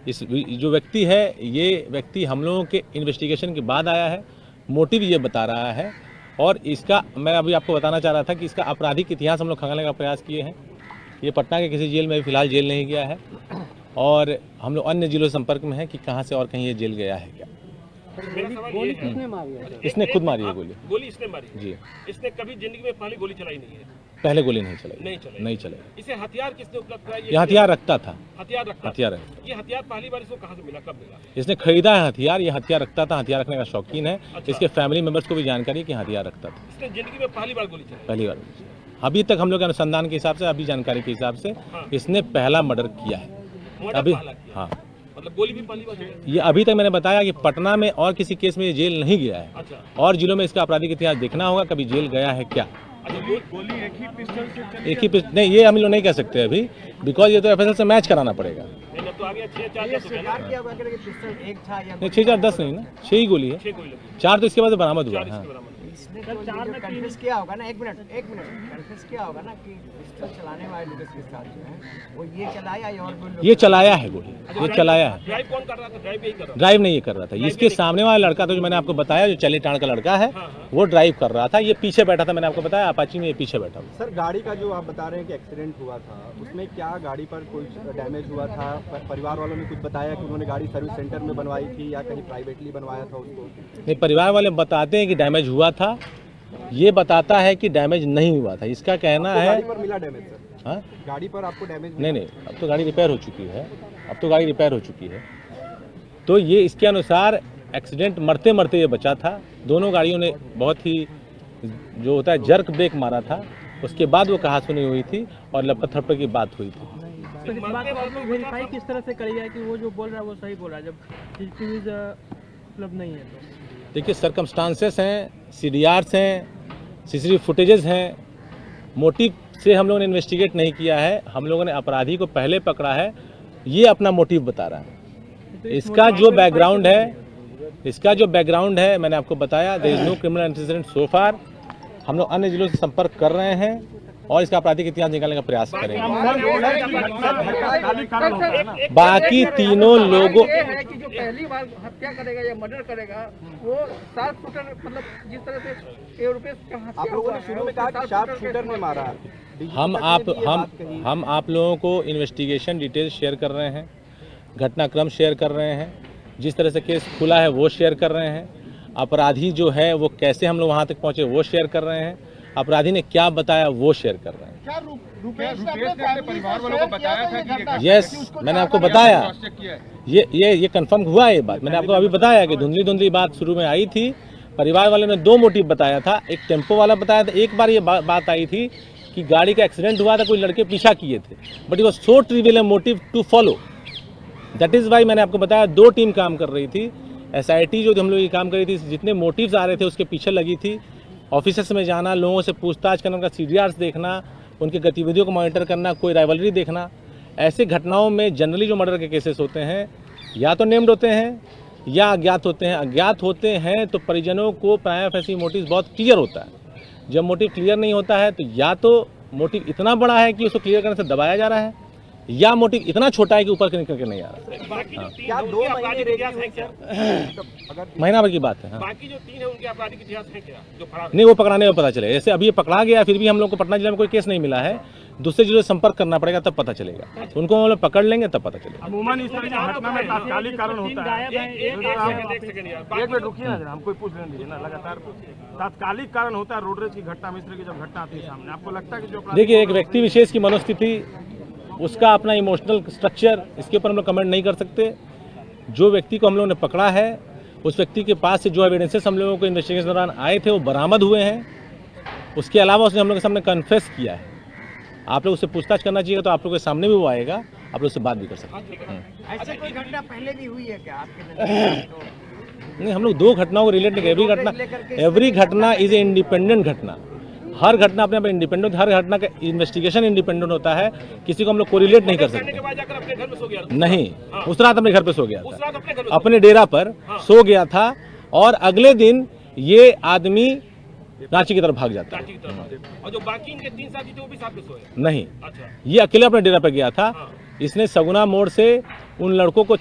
इस जो व्यक्ति है, ये व्यक्ति हम लोगों के इन्वेस्टिगेशन के बाद आया है। मोटिव ये बता रहा है और इसका मैं अभी आपको बताना चाह रहा था कि इसका आपराधिक इतिहास हम लोग खंगालने का प्रयास किए हैं। ये पटना के किसी जेल में फिलहाल जेल नहीं गया है और हम लोग अन्य जिलों से संपर्क में हैं कि कहाँ से और कहीं ये जेल गया है क्या। गोली किसने मारी है? इसने खुद मारी है गोली। गोली इसने मारी जी। इसने कभी जिंदगी में पहली गोली चलाई नहीं है। पहले गोली नहीं चलाई, नहीं चलाई। इसे हथियार किसने उपलब्ध कराया? ये हथियार रखता था, हथियार रखता हथियार था। ये हथियार पहली बार इसको कहाँ से मिला, कब मिला? इसने खरीदा है हथियार, ये हथियार रखता था, हथियार रखने का शौकीन है। अच्छा। इसके फैमिली मेंबर्स को भी जानकारी है कि हथियार रखता था, इसने जिंदगी में पहली बार गोली चलाई। पहली बार। अभी तक हम लोग के अनुसंधान के हिसाब से, अभी जानकारी के हिसाब से हाँ। इसने पहला मर्डर किया है मर्डर अभी। पहला किया। हाँ, मतलब गोली भी पहली बार चलाई। ये अभी तक मैंने बताया कि पटना में और किसी केस में ये जेल नहीं गया है, अच्छा और जिलों में इसका आपराधिक इतिहास देखना होगा, कभी जेल गया है क्या। अच्छा गोली एक ही पिस्टल से चली? एक ही नहीं, ये हम लोग नहीं कह सकते अभी, बिकॉज ये तो एफएसएल से मैच कराना पड़ेगा। नहीं, जब तो आगे 6-4 ये स्वीकार किया हुआ कि पिस्टल एक था या नहीं, 6/10 नहीं ना, 6 ही गोली है, 6 गोली लगी। 4 तो इसके बाद बरामद हुआ है। हाँ। इसने तो कन्फ्यूज किया होगा ना, एक मिनट कन्फ्यूज किया होगा ना कि पिस्टल चलाने वाले लोग के साथ जो है वो ये चलाया या और कोई लोग? ये चलाया है गोली, ये चलाया है। ड्राइव कौन कर रहा था? ड्राइव यही कर रहा ड्राइव नहीं ये कर रहा था, इसके सामने वाला लड़का था जो मैंने आपको बताया, जो चलीटाण का लड़का है, वो ड्राइव कर रहा था, ये पीछे बैठा था। मैंने आपको बताया अपाची में ये पीछे बैठा हुआ। सर गाड़ी का जो आप बता रहे हैं कि एक्सीडेंट हुआ था, उसमें क्या गाड़ी पर कोई डैमेज हुआ था? परिवार वालों ने कुछ बताया कि उन्होंने गाड़ी सर्विस सेंटर में बनवाई थी या कहीं प्राइवेटली बनवाया था उसको? नहीं, परिवार वाले बताते हैं कि डैमेज हुआ था, ये बताता है कि डैमेज नहीं हुआ था। इसका कहना है गाड़ी पर मिला डैमेज सर? हाँ? गाड़ी पर आपको डैमेज नहीं, अब तो गाड़ी रिपेयर हो चुकी है, अब तो गाड़ी रिपेयर हो चुकी है। तो ये इसके अनुसार एक्सीडेंट मरते मरते ये बचा था। दोनों गाड़ियों ने बहुत ही जो होता है जर्क ब्रेक मारा था, उसके बाद वो कहासुनी हुई थी और लपट थप्पड़ की बात हुई थी। तो इस बात को वेरीफाई किस तरह से करी जाए कि वो जो बोल रहा है वो सही बोल रहा है, जब सीसीटीवीज उपलब्ध नहीं है? तो देखिए, सर्कमस्टांसेस हैं, सीडीआर्स हैं, सीसीटीवी फुटेजेस हैं। मोटिव से हम लोगों ने इन्वेस्टिगेट नहीं किया है, हम लोगों ने अपराधी को पहले पकड़ा है, ये अपना मोटिव बता रहा है। इसका जो बैकग्राउंड है मैंने आपको बताया, there is no criminal antecedent so far. हम लोग अन्य जिलों से संपर्क कर रहे हैं और इसका आपराधिक इतिहास निकालने का प्रयास करेंगे। बाकी तीनों लोगों है कि जो पहली बार हत्या करेगा या मर्डर करेगा वो शार्प शूटर, मतलब जिस तरह से एयरोबेस का हत्या आप लोगों ने शुरू में कहा कि शार्प शूटर ने मारा। हम आप लोगों को इन्वेस्टिगेशन डिटेल्स शेयर कर रहे हैं, घटनाक्रम शेयर कर रहे हैं, जिस तरह से केस खुला है वो शेयर कर रहे हैं, अपराधी जो है वो कैसे हम लोग वहाँ तक पहुँचे वो शेयर कर रहे हैं, अपराधी ने क्या बताया वो शेयर कर रहे हैं। रुपेश ने अपने परिवार वालों को बताया था कि यस, मैंने आपको बताया, ये कंफर्म हुआ है। ये बात मैंने आपको अभी बताया कि धुंधली धुंधली बात शुरू में आई थी। परिवार वालों ने 2 मोटिव बताया था, एक टेम्पो वाला बताया था, एक बार ये बात आई थी कि गाड़ी का एक्सीडेंट हुआ था, कोई लड़के पीछा किए थे, but it was so trivial a motive to follow, that is why मैंने आपको बताया 2 टीम काम कर रही थी। एसआईटी जो हम लोग ये काम कर रही थी, जितने मोटिव्स आ रहे थे उसके पीछे लगी थी। ऑफिसर्स में जाना, लोगों से पूछताछ करना, उनका सीडीआर्स देखना, उनकी गतिविधियों को मॉनिटर करना, कोई राइवलरी देखना। ऐसे घटनाओं में जनरली जो मर्डर के केसेस होते हैं या तो नेम्ड होते हैं या अज्ञात होते हैं। अज्ञात होते हैं तो परिजनों को प्राइमा फेसी मोटिव बहुत क्लियर होता है। जब मोटिव क्लियर नहीं होता है तो या तो मोटिव इतना बड़ा है कि उसको क्लियर करने से दबाया जा रहा है, या मोटिव इतना छोटा है कि ऊपर निकल के नहीं आ रहा। बाकी जो 3 क्या है 2 उनके महीने आपराधिक इतिहास है क्या? अगर महीना भर की बात है। हाँ। बाकी जो 3 है उनके आपराधिक इतिहास है क्या, जो फरार? नहीं, वो पकड़ाने में पता चलेगा। जैसे अभी ये पकड़ा गया, फिर भी हम लोग को पटना जिले में कोई केस नहीं मिला है, दूसरे जिलों से संपर्क करना पड़ेगा तब पता चलेगा। उनको हम लोग पकड़ लेंगे तब पता चलेगा। अमूमन इस तरह की घटना में तात्कालिक कारण होता है। एक सेकंड यार, एक मिनट रुकिए ना जरा, हमको पूछ लेने दीजिए ना। लगातार तात्कालिक कारण होता है रोड रेज की घटना में, इस तरह की जब घटना आती है सामने, आपको लगता है कि जो देखिए, एक व्यक्ति विशेष की मनोस्थिति, उसका अपना इमोशनल स्ट्रक्चर, इसके ऊपर हम लोग कमेंट नहीं कर सकते। जो व्यक्ति को हम लोगों ने पकड़ा है, उस व्यक्ति के पास से जो एविडेंसेस हम लोगों को इन्वेस्टिगेशन दौरान आए थे वो बरामद हुए हैं। उसके अलावा उसने हम लोग के सामने कन्फेस किया है। आप लोग उससे पूछताछ करना चाहिए तो आप लोग के सामने भी वो आएगा, आप लोग उससे बात भी कर सकते हैं। ऐसे कोई घटना पहले भी हुई है क्या आपके नजर? नहीं, हम लोग 2 घटनाओं को रिलेट नहीं कर। एवरी घटना इज ए इंडिपेंडेंट घटना। हर घटना अपने आप इंडिपेंडेंट, हर घटना का इन्वेस्टिगेशन इंडिपेंडेंट होता है, किसी को हम लोग कोरिलेट नहीं कर सकते। के बाद जाकर अपने घर में सो गया? नहीं, उस रात अपने घर पे सो गया उस था, रात अपने घर में अपने डेरा पर सो गया था, और अगले दिन ये आदमी रांची की तरफ भाग जाता है। रांची की तरफ। और जो बाकी इनके 3 साथी थे वो भी साथ में सोए? नहीं, अच्छा, ये अकेले अपने डेरा पे गया था। इसने सगुना मोड़ से उन लड़कों को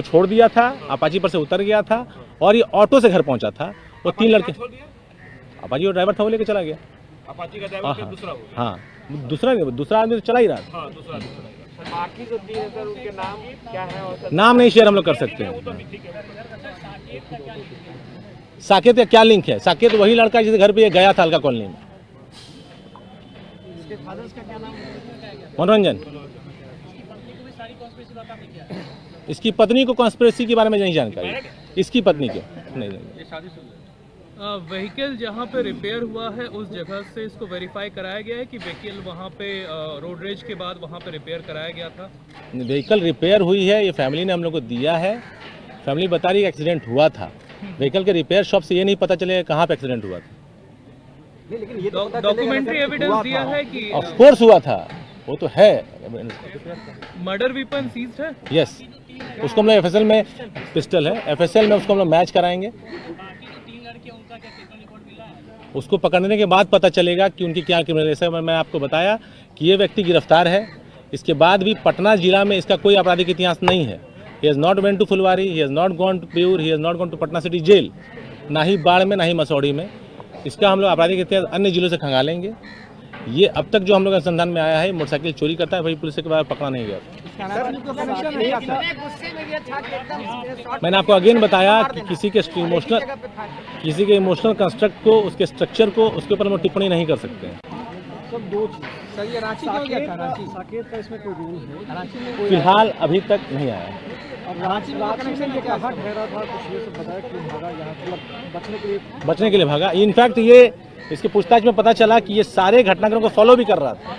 छोड़ दिया था, अपाची पर से उतर गया था और ये ऑटो से घर पहुंचा था। वो 3 लड़के, छोड़ दिया? अपाची वो ड्राइवर था, वो लेके चला गया। अपाची का ड्राइवर फिर दूसरा हो गया। हाँ, दूसरा आदमी तो चला ही रहा था। हाँ, दूसरा दूसरा। बाकी जो 3 है सर, उनके नाम क्या है? और नाम नहीं शेयर हम लोग कर सकते वो तो हैं। अभी ठीक है। साकेत का क्या लिंक है? साकेत वही लड़का जिसके घर पे ये गया था, अलका कॉलोनी में। मनोरंजन, इसकी पत्नी को कॉन्स्पिरेसी के बारे में नहीं जानकारी, इसकी पत्नी को नहीं। व्हीकल जहाँ पे रिपेयर हुआ है उस जगह से इसको वेरीफाई कराया गया है कि व्हीकल वहाँ पे रोड रेज के बाद वहाँ पे रिपेयर कराया गया था। व्हीकल रिपेयर हुई है, ये फैमिली ने हम लोग को दिया है। फैमिली बता रही है एक्सीडेंट हुआ था। व्हीकल के रिपेयर शॉप से ये नहीं पता चलेगा कहाँ पे एक्सीडेंट हुआ था। लेकिन ये तो पता चलेगा डॉक्यूमेंट्री जैसे एविडेंस हुआ दिया था। है कि ऑफ कोर्स हुआ था, वो तो है। मर्डर वेपन सीज्ड है। यस, उसको हम लोग एफएसएल में, पिस्टल है एफएसएल में, उसको हम लोग मैच कराएंगे। उसको पकड़ने के बाद पता चलेगा कि उनकी क्या क्रिमिनल। जैसे मैं आपको बताया कि ये व्यक्ति गिरफ्तार है, इसके बाद भी पटना जिला में इसका कोई आपराधिक इतिहास नहीं है। He has not went to Phulwari, he has not gone to Beur, he has not gone to Patna city jail, ना ही बाढ़ में, ना ही मसौड़ी में। इसका हम लोग आपराधिक इतिहास अन्य जिलों से खंगालेंगे। ये अब तक जो हम लोग अनुसंधान में आया है, मोटरसाइकिल चोरी करता है, वही पुलिस के बाद पकड़ा नहीं गया। मैंने आपको अगेन बताया कि किसी के इमोशनल कंस्ट्रक्ट को, उसके स्ट्रक्चर को, उसके ऊपर हम टिप्पणी नहीं कर सकते हैं। सर ये रांची क्यों गया था? रांची साकेत का इसमें कोई रोल है? रांची में फिलहाल अभी तक नहीं आया। और रांची में कनेक्शन में क्या ठहरा था? कुछ ये सब बताया कि भागा यहाँ, मतलब बचने के लिए भागा। इनफैक्ट ये इसके पूछताछ में पता चला कि ये सारे घटनाक्रम को फॉलो भी कर रहा था।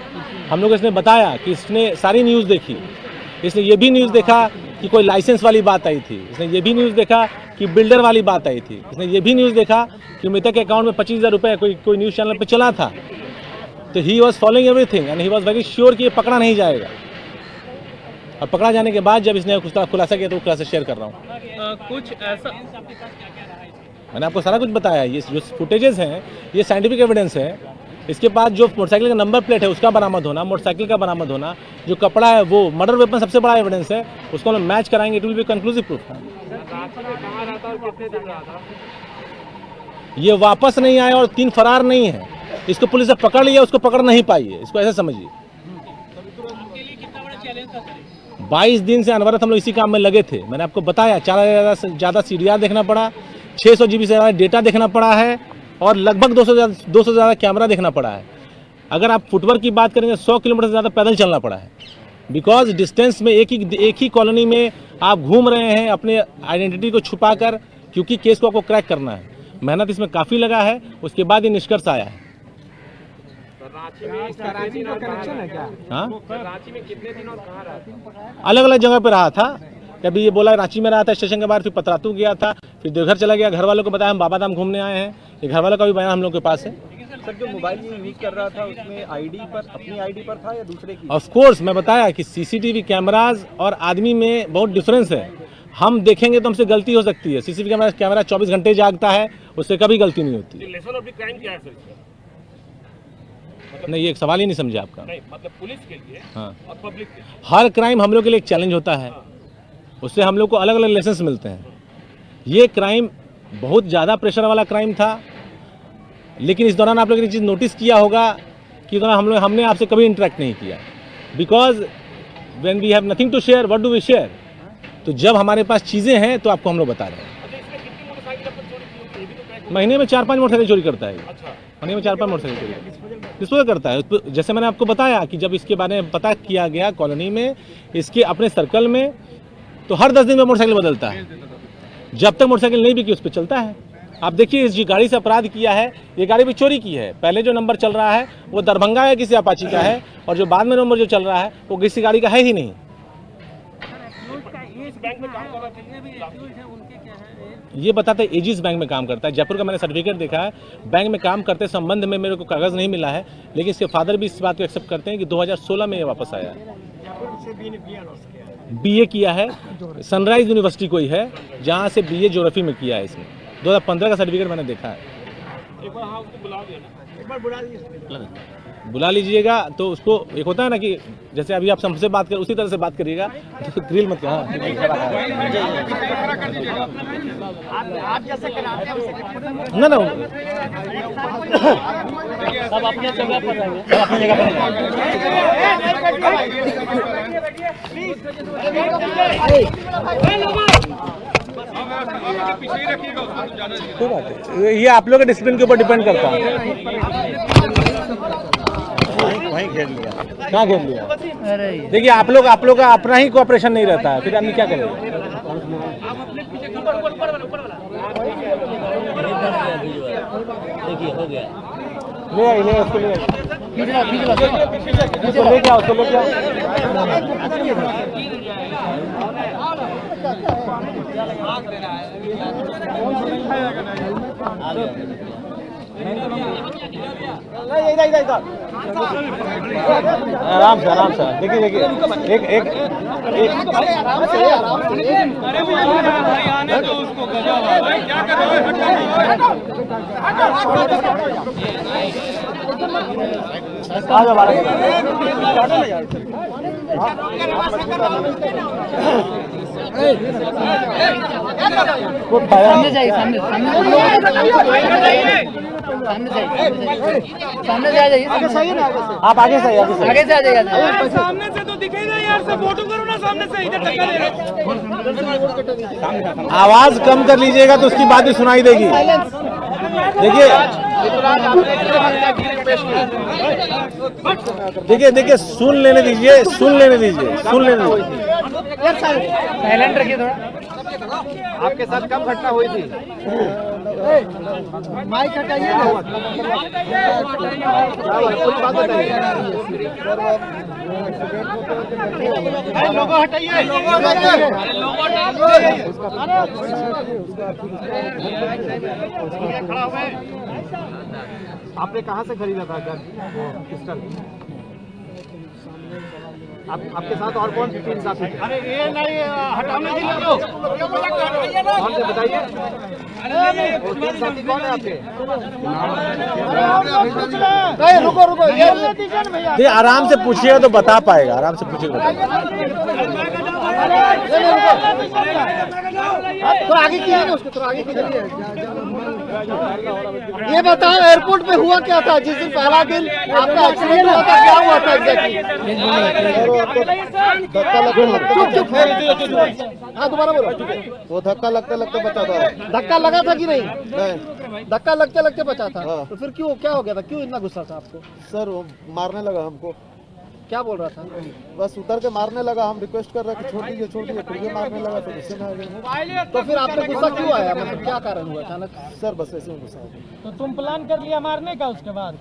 हम लोग इसने बताया कि इसने सारी न्यूज़ देखी। इसने ये भी न्यूज़ देखा कि कोई लाइसेंस वाली बात आई थी। इसने ये भी न्यूज़ देखा कि बिल्डर वाली बात आई थी। इसने ये भी न्यूज़ देखा कि मृतक के अकाउंट में 25,000 रुपये कोई न्यूज़ चैनल पे चला था। तो he was following everything and he was very sure कि ये पकड़ा नहीं जाएगा। और पकड़ा जाने के बाद जब इसने खुलासा किया तो वो खुलासा शेयर कर रहा हूँ। कुछ ऐसा मैंने आपको सारा कुछ बताया। ये जो फुटेजेस हैं ये साइंटिफिक एविडेंस है। इसके बाद जो मोटरसाइकिल का नंबर प्लेट है उसका बरामद होना, मोटरसाइकिल का बरामद होना, जो कपड़ा है वो मर्डर वेपन सबसे बड़ा एविडेंस है। उसको हम मैच कराएंगे, it will be conclusive proof. ये वापस नहीं आया और 3 फरार नहीं है। इसको पुलिस ने पकड़ लिया, उसको पकड़ नहीं पाई है। इसको ऐसे समझिए। 22 दिन से अनवरत हम लोग इसी काम में लगे थे। मैंने आपको बताया 4,000 से ज़्यादा सीडीआर देखना पड़ा, 600 GB से ज़्यादा डेटा देखना पड़ा है और लगभग 200 से ज़्यादा कैमरा देखना पड़ा है। अगर आप फुटवर्क की बात करेंगे 100 किलोमीटर से ज़्यादा पैदल चलना पड़ा है। बिकॉज डिस्टेंस में एक ही कॉलोनी में आप घूम रहे हैं अपने आइडेंटिटी को छुपाकर, क्योंकि केस को आपको क्रैक करना है। मेहनत इसमें काफ़ी लगा है, उसके बाद ये निष्कर्ष आया है। रांची का कनेक्शन है क्या? हाँ, अलग अलग जगह पे रहा था। कभी ये बोला रांची में रहा था स्टेशन के बाहर, फिर पतरातू गया था, फिर देवघर चला गया। घर वालों को बताया हम बाबा धाम घूमने आए हैं। ये घर वालों का भी बयान हम लोग के पास है। सर जो मोबाइल यूज कर रहा था उसमें आईडी पर, अपनी आईडी पर था या दूसरे की? ऑफ कोर्स मैं बताया कि सीसीटीवी कैमराज और आदमी में बहुत डिफरेंस है। हम देखेंगे तो हमसे गलती हो सकती है। सीसीटीवी कैमरा 24 घंटे जागता है, उससे कभी गलती नहीं होती। लेसन ऑफ द क्राइम क्या है सर? नहीं, ये एक सवाल ही नहीं समझे आपका। नहीं मतलब पुलिस के लिए हाँ, और पब्लिक के लिए हर क्राइम हम लोग के लिए एक चैलेंज होता है। उससे हम लोग को अलग अलग लेसन्स मिलते हैं। ये क्राइम बहुत ज़्यादा प्रेशर वाला क्राइम था, लेकिन इस दौरान आप लोगों ने चीज़ नोटिस किया होगा कि इस दौरान हमने आपसे कभी इंटरेक्ट नहीं किया। Because when we have nothing to share, what do we share? तो जब हमारे पास चीज़ें हैं तो आपको हम लोग बता रहे हैं। महीने में 4-5 मोटरसाइकिल चोरी करता है। महीने में 4-5 मोटरसाइकिल चोरी डिस्पोजल करता है। जैसे मैंने आपको बताया कि जब इसके बारे में पता किया गया कॉलोनी में, इसके अपने सर्कल में, तो हर 10 दिन में मोटरसाइकिल बदलता है। जब तक मोटरसाइकिल नहीं बिकी उस पर चलता है। आप देखिए इस गाड़ी से अपराध किया है, ये गाड़ी भी चोरी की है। पहले जो नंबर चल रहा है वो दरभंगा या किसी अपाची का है, और जो बाद में नंबर जो चल रहा है वो किसी गाड़ी का है ही नहीं। ये बताते एजिस बैंक में काम करता है। जयपुर का मैंने सर्टिफिकेट देखा है। बैंक में काम करते संबंध में मेरे को कागज़ नहीं मिला है, लेकिन इसके फादर भी इस बात को एक्सेप्ट करते हैं कि 2016 में ये वापस आया है। BA किया है, सनराइज यूनिवर्सिटी कोई है जहाँ से BA ज्योग्राफी में किया है। इसमें 2015 का सर्टिफिकेट मैंने देखा है। एक बार हाँ उसको बुला दिया ना, एक बार बुला दिया। बुला लीजिएगा तो उसको एक होता है ना कि जैसे अभी आप हमसे बात कर उसी तरह से बात करिएगा, तो ग्रिल मत कहा। ना ना सब अपने जगह पर रहेंगे, अपनी जगह कोई बात है। ये आप लोग के डिसिप्लिन के ऊपर डिपेंड करता है। वहीं घेर लिया। कहाँ घेर लिया? देखिए आप लोग का अपना ही कोऑपरेशन नहीं रहता है, फिर आदमी क्या करेगा? देखिए हो गया। ले आइए, ले उसको ले आइए। उसको लेके आओ, उसको लेके आओ। आराम से देखिए एक आने दो उसको, गजब भाई क्या कर रहे सामने जाइए, सामने जाइए, आप आगे से आगे से आ जाइए। सामने से तो दिखेगा यार, से फोटो करो ना सामने से, इधर टक्कर दे रहे। आवाज कम कर लीजिएगा तो उसकी बात भी सुनाई देगी। देखिए सुन लेने दीजिए। साइलेंट रखिए थोड़ा। आपके साथ कब घटना हुई थी? माइक हटाइए ना। कुछ बात बताइए। लोगो हटाइए। आपने कहाँ से खरीदा था पिस्टल? आपके साथ और कौन से 3 साथी थे? अरे ये नहीं हटाने के लिए कौन से बताइए? वो 3 साथी कौन है आपके? रुको ये आराम से पूछिएगा तो बता पाएगा। आराम से पूछिएगा। तो आगे किया ना उसको, तो आगे किया। ये बताओ एयरपोर्ट पे हुआ क्या था जिस दिन पहला दिन आपका एक्सीडेंट हुआ था? क्या हुआ था एग्जैक्टली? चुप। हाँ दोबारा बोलो। वो धक्का लगते बचा था। धक्का लगा था कि नहीं? धक्का लगते बचा था। तो फिर क्यों, क्या हो गया था? क्यों इतना गुस्सा था आपको? सर वो मारने लगा हमको। क्या बोल रहा था? बस उतर के मारने लगा। हम रिक्वेस्ट कर रहे थे छोड़ दीजिए, फिर भी मारने लगा तो गुस्से में आ गए। तो फिर आप पे गुस्सा क्यों आया? मतलब क्या कारण हुआ अचानक? सर बस ऐसे में गुस्सा आ गया। तो तुम प्लान कर लिया मारने का उसके बाद?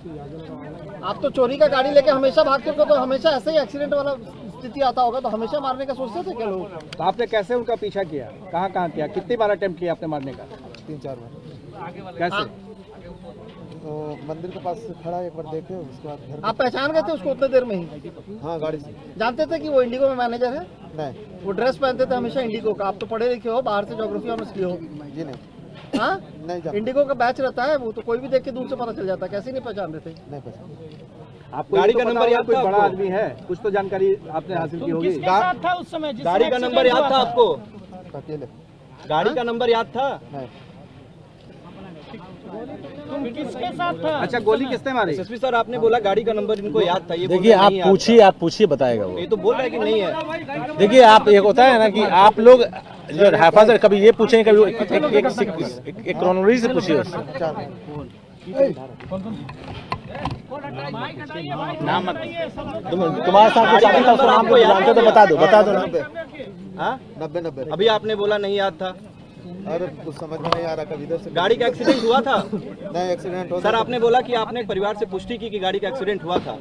आप तो चोरी का गाड़ी लेके हमेशा भागते हो, तो हमेशा ऐसे ही एक्सीडेंट वाला स्थिति आता होगा, तो हमेशा मारने का सोचते थे क्या लोग? तो आपने कैसे उनका पीछा किया? कहाँ किया? कितनी बार अटेम्प्ट किया आपने मारने का? 3-4 बार। कैसे? तो मंदिर के पास खड़ा एक बार देखे, उसके बाद घर। आप पहचान गए थे उसको उतने देर में ही? हाँ गाड़ी से। जानते थे कि वो इंडिगो में मैनेजर है? नहीं। वो ड्रेस पहनते थे हमेशा इंडिगो का। आप तो पढ़े लिखे हो, बाहर से ज्योग्राफी ऑनर्स किए हो। जी नहीं। हाँ नहीं जानते। इंडिगो का बैच रहता है, वो तो कोई भी देख के दूर से पता चल जाता है। कैसे नहीं पहचान रहे थे? नहीं पहचान। आपको गाड़ी का नंबर याद? कोई बड़ा आदमी है, कुछ तो जानकारी आपने हासिल की होगी। था उस समय गाड़ी का नंबर याद था आपको? अकेले। गाड़ी का नंबर याद था? नहीं। तुम किसके साथ था? अच्छा गोली किसने मारी? एसपी सर आपने बोला गाड़ी का नंबर इनको याद था। ये देखिए आप पूछिए बताएगा वो। ये तो बोल रहा है कि नहीं है। देखिए आप एक होता है ना कि आप लोग जो हैफाजत कभी ये पूछें, कभी एक क्रोनोलॉजी से पूछिए उससे। नाम तुम्हारे साथ जो साथी था उसका नाम को जानते तो बता दो ना। 90। अभी आपने बोला नहीं याद था। अरे कुछ समझ में नहीं आ रहा। कभी इधर से गाड़ी का एक्सीडेंट हुआ था? नहीं एक्सीडेंट हो। सर आपने बोला कि आपने परिवार से पुष्टि की कि गाड़ी का एक्सीडेंट हुआ था।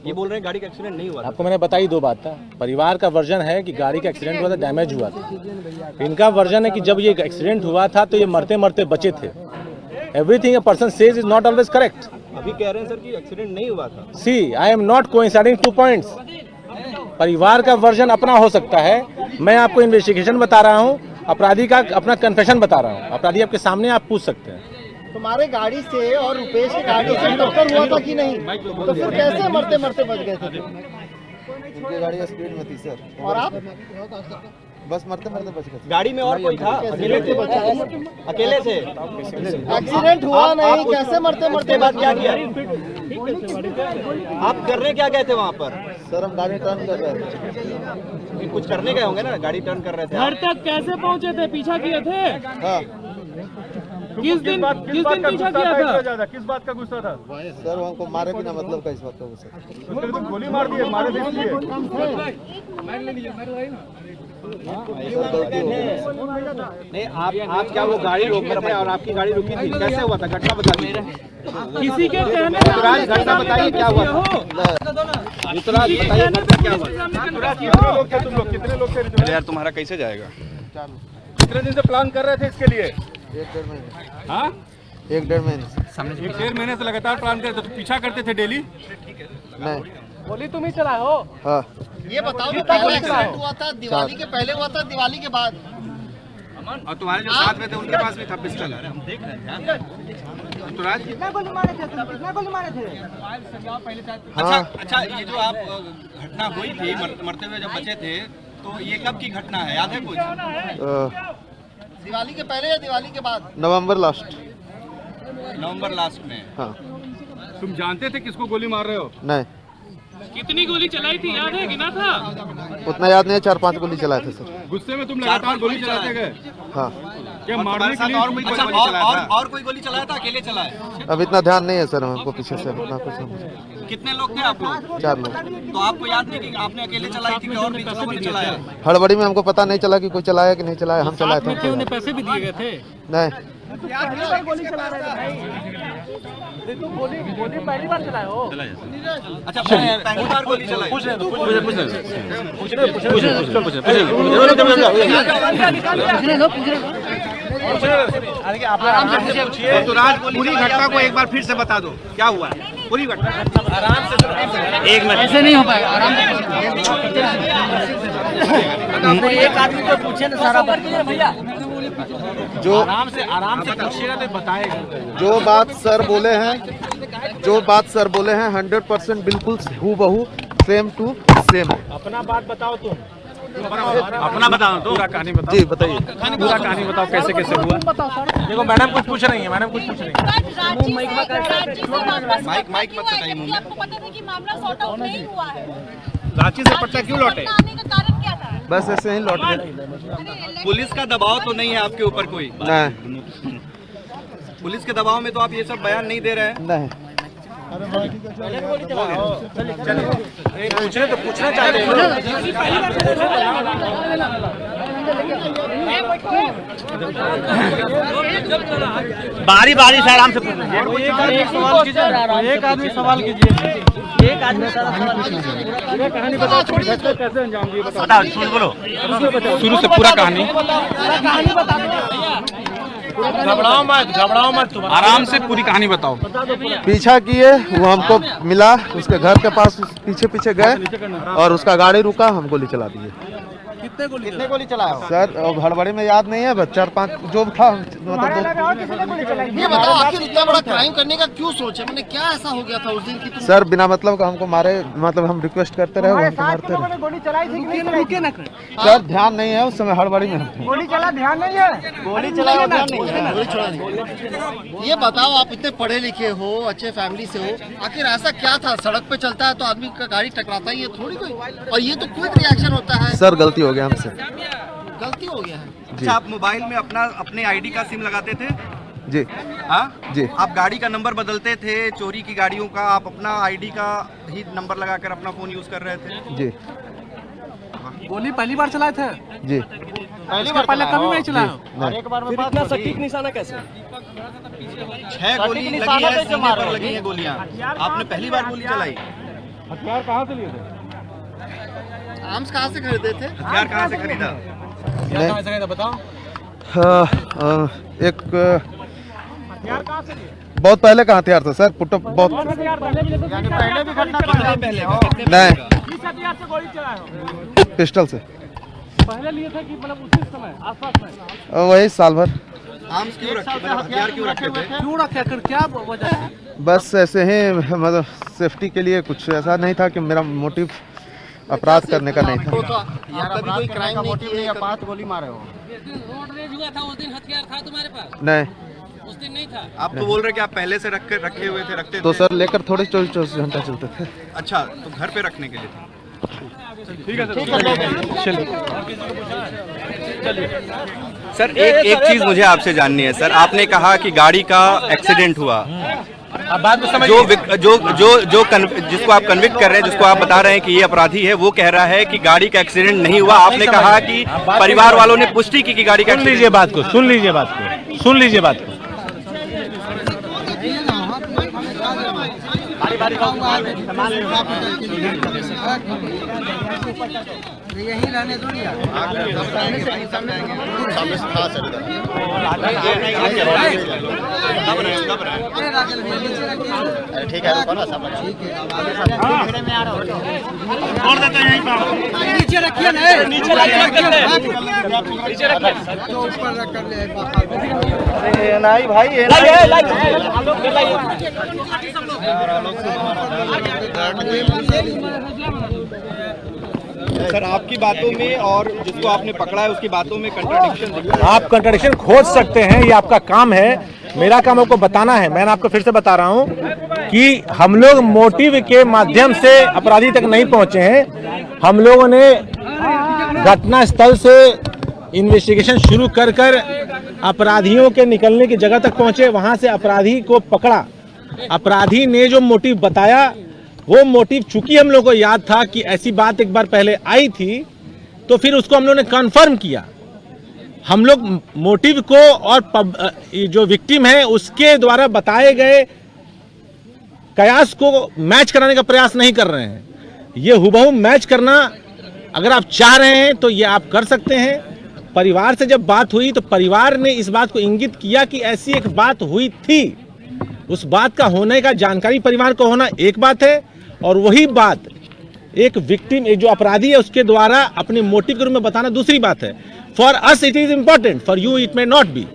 ये बोल रहे हैं गाड़ी का एक्सीडेंट नहीं हुआ था। आपको मैंने बताई 2 बात था। परिवार का वर्जन है कि गाड़ी का एक्सीडेंट हुआ था, डैमेज हुआ था। इनका वर्जन है कि जब ये एक्सीडेंट हुआ था तो ये मरते बचे थे। Everything a person says is not always correct. अभी कह रहे हैं सर कि एक्सीडेंट नहीं हुआ था। See I am not coinciding 2 points. परिवार का वर्जन अपना हो सकता है, मैं आपको इन्वेस्टिगेशन बता रहा हूँ, अपराधी का अपना कन्फेशन बता रहा हूँ। अपराधी आपके सामने, आप पूछ सकते हैं। तुम्हारे गाड़ी से और रुपेश की गाड़ी से टक्कर हुआ था कि नहीं? तो फिर कैसे मरते बच गए थे? उनकी गाड़ी स्पीड में थी सर। और आप? बस मरते बच गए। गाड़ी में और कोई था? अकेले थे? एक्सीडेंट हुआ नहीं, कैसे मरते बाद क्या किया? आप करने क्या गए थे वहाँ पर? सर हम गाड़ी टर्न कर रहे थे। कुछ करने गए होंगे ना, गाड़ी टर्न कर रहे थे। घर तक कैसे पहुंचे थे? पीछा किए थे? हाँ किस दिन पीछा किया था? किस बात का गुस्सा था? सर हमको मारे बिना मतलब का इस बात का गुस्सा। उसने तो गोली मार दी है, मारे थे इसलिए। नहीं आप क्या वो गाड़ी रोके थे और आपकी गाड़ी रुकी थी, कैसे हुआ था? घटना बता दीजिए। किसी के कहने पे ऋतुराज, घटना बताइए क्या हुआ था? ऋतुराज बताइए घटना क्या हुआ? कितने लोग थे तुम लोग? कितने लोग थे ऋतुराज? यार तुम्हारा कैसे जाएगा? कितने दिन से प्लान कर रहे थे इसके लिए? 1-1.5 महीने। हाँ, 1-1.5 महीने से। 1-1.5 महीने से लगातार प्लान कर रहे थे, तो पीछा करते थे डेली? नहीं। गोली तुम ही चलाए हो? हाँ। ये बताओ कि पहला एक्सीडेंट हुआ था दिवाली के पहले हुआ था दिवाली के बाद? और तुम्हारे जो साथ में थे उनके पास भी था पिस्टल? ऋतुराज, हाँ। अच्छा ये जो आप घटना हुई थी मरते हुए जब बचे थे, तो ये कब की घटना है, याद है कुछ? दिवाली के पहले या दिवाली के बाद? नवंबर लास्ट में। हाँ। तुम जानते थे किसको गोली मार रहे हो? नहीं, कितनी गोली चलाई थी याद है? गिना था? उतना याद नहीं है। 4-5 गोली चलाए थे सर। गुस्से में तुम लगातार गोली चलाते गए? हाँ। क्या मारने के लिए? और कोई गोली चलाया था? और कोई गोली चलाया था? अकेले चलाया? अब इतना ध्यान नहीं है सर हमको पीछे से उतना कुछ समझ। कितने लोग थे आप लोग? 4 लोग। तो आपको याद नहीं कि आपने अकेले चलाई थी कि और भी किसी ने चलाया? हड़बड़ी में हमको पता नहीं चला कि कोई चलाया कि नहीं चलाया। हम चलाए थे। उन्हें पैसे भी दिए गए थे? नहीं। गोली पहली बार चलाए हो? अच्छा, पहली बार गोली चलाई? ऋतुराज, पूरी घटना को एक बार फिर से बता दो, क्या हुआ पूरी घटना? आराम से, एक मिनट। ऐसे नहीं हो पाएगा, आराम से एक आदमी को पूछे ना सारा भैया। जो आराम से पूछिएगा तो बताएगा। जो बात सर बोले हैं 100% बिल्कुल हूबहू सेम टू सेम। अपना बात बताओ तुम। अपना बताओ तो। पूरा कहानी बताओ। जी बताइए। पूरा कहानी बताओ, कैसे कैसे हुआ? देखो मैडम कुछ पूछ रही है, मैडम कुछ पूछ रही है। माइक मत बताइए मुंह में। आपको पता था कि मामला सॉर्ट आउट नहीं हुआ है? रांची से पटना क्यों लौटे? आने का कारण क्या था? बस ऐसे ही लौट गए। पुलिस का दबाव तो नहीं है आपके ऊपर कोई? नहीं। पुलिस के दबाव में तो आप ये सब बयान नहीं दे रहे हैं? नहीं। पूछने तो पूछना चाहते हैं। बारी बारी से आराम से एक सवाल कीजिए, एक आदमी सवाल कीजिए। एक आदमी सवाल कीजिए। कहानी बताओ, कैसे अंजाम दिए बताओ। बताओ, सुन बोलो। शुरू से पूरा कहानी। घबराओ मत, आराम से पूरी कहानी बताओ। पीछा किए, वो हमको मिला, उसके घर के पास पीछे गए और उसका गाड़ी रुका, हम गोली चला दिए। कितने गोली चलाया? सर अब हड़बड़ी में याद नहीं है, बस 4-5 जो था मतलब। ये बताओ आखिर इतना बड़ा क्राइम करने का क्यों सोचे? मैंने क्या ऐसा हो गया था उस दिन की? सर बिना मतलब का हमको मारे, मतलब हम रिक्वेस्ट करते रहे, वो हमको मारते रहे। गोली चलाई थी कि नहीं? सर ध्यान नहीं है उस समय, हड़बड़ी में हम थे। गोली चला ध्यान नहीं है? गोली चला ध्यान नहीं है? गोली चला नहीं। ये बताओ, आप इतने पढ़े लिखे हो, अच्छे फैमिली से हो, आखिर ऐसा क्या था? सड़क पे चलता है तो आदमी का गाड़ी टकराता ही है, थोड़ी कोई, और ये तो क्विक रिएक्शन होता है। सर गलती हो गया हमसे। गलती हो गया है। अच्छा, आप मोबाइल में अपने आईडी का सिम लगाते थे? जी। हाँ जी। आप गाड़ी का नंबर बदलते थे? चोरी की गाड़ियों का आप अपना आईडी का ही नंबर लगाकर अपना फोन यूज कर रहे थे? जी। गोली पहली बार चलाए थे? जी। पहले कभी नहीं चलाया? नहीं। एक बार में इतना सटीक निशाना कैसे? 6 गोली लगी है, सीने पर लगी है गोलियां। आपने पहली बार गोली चलाई? हथियार कहाँ से लिए थे? आर्म्स कहाँ से खरीदे थे? हथियार कहाँ से खरीदा? बताओ। एक बहुत पहले का हथियार था सर, पुट्टो बहुत। पहले भी घटना पहले नहीं, किस हथियार से गोली चलाए हो? पिस्टल से। पहले लिए थे कि मतलब उसी समय आसपास में? वही साल भर। आर्म्स क्यों रखे, मतलब हथियार क्यों रखे थे? क्यों रखे? क्या वजह है? बस ऐसे ही, मतलब सेफ्टी के लिए, कुछ ऐसा नहीं था कि मेरा मोटिव अपराध करने का नहीं था। यार कभी कोई क्राइम नहीं किया? 5 गोली मारे हो? रोड रेज हुआ था उस दिन, हथियार था तुम्हारे पास? नहीं। उस दिन नहीं था? आप तो बोल रहे कि आप पहले से रखे हुए थे, रखते तो थे? सर लेकर थोड़े 24 घंटा चलते थे। अच्छा, तो घर पे रखने के लिए था। ठीक है सर, चलिए। सर एक चीज मुझे आपसे जाननी है सर, आपने कहा कि गाड़ी का एक्सीडेंट हुआ, अब बात को समझ जिसको आप कन्विक्ट कर रहे हैं, जिसको आप बता रहे हैं कि ये अपराधी है, वो कह रहा है कि गाड़ी का एक्सीडेंट नहीं हुआ। आपने कहा कि परिवार वालों ने पुष्टि की कि गाड़ी का सुन लीजिए बात को, सुन लीजिए बात को। यही रहने दो ठीक है नीचे रखिए ना, नीचे रखिए ऊपर रख कर ले नहीं भाई सर आपकी बातों में और जिसको आपने पकड़ा है उसकी बातों में कंट्राडिक्शन दिख रहा है। आप कंट्राडिक्शन खोज सकते हैं, ये आपका काम है, मेरा काम आपको बताना है। मैंने आपको फिर से बता रहा हूं कि हम लोग मोटिव के माध्यम से अपराधी तक नहीं पहुंचे हैं। हम लोगों ने घटना स्थल से इन्वेस्टिगेशन शुरू कर अपराधियों के निकलने की जगह तक पहुंचे, वहां से अपराधी को पकड़ा। अपराधी ने जो मोटिव बताया, वो मोटिव चूंकि हम लोग को याद था कि ऐसी बात एक बार पहले आई थी, तो फिर उसको हम लोग ने कंफर्म किया। हम लोग मोटिव को और जो विक्टिम है उसके द्वारा बताए गए कयास को मैच कराने का प्रयास नहीं कर रहे हैं। ये हुबहू मैच करना अगर आप चाह रहे हैं तो ये आप कर सकते हैं। परिवार से जब बात हुई तो परिवार ने इस बात को इंगित किया कि ऐसी एक बात हुई थी। उस बात का होने का जानकारी परिवार को होना एक बात है, और वही बात एक विक्टिम, एक जो अपराधी है, उसके द्वारा अपने मोटिव के रूप में बताना दूसरी बात है। For us it is important, for you it may not be.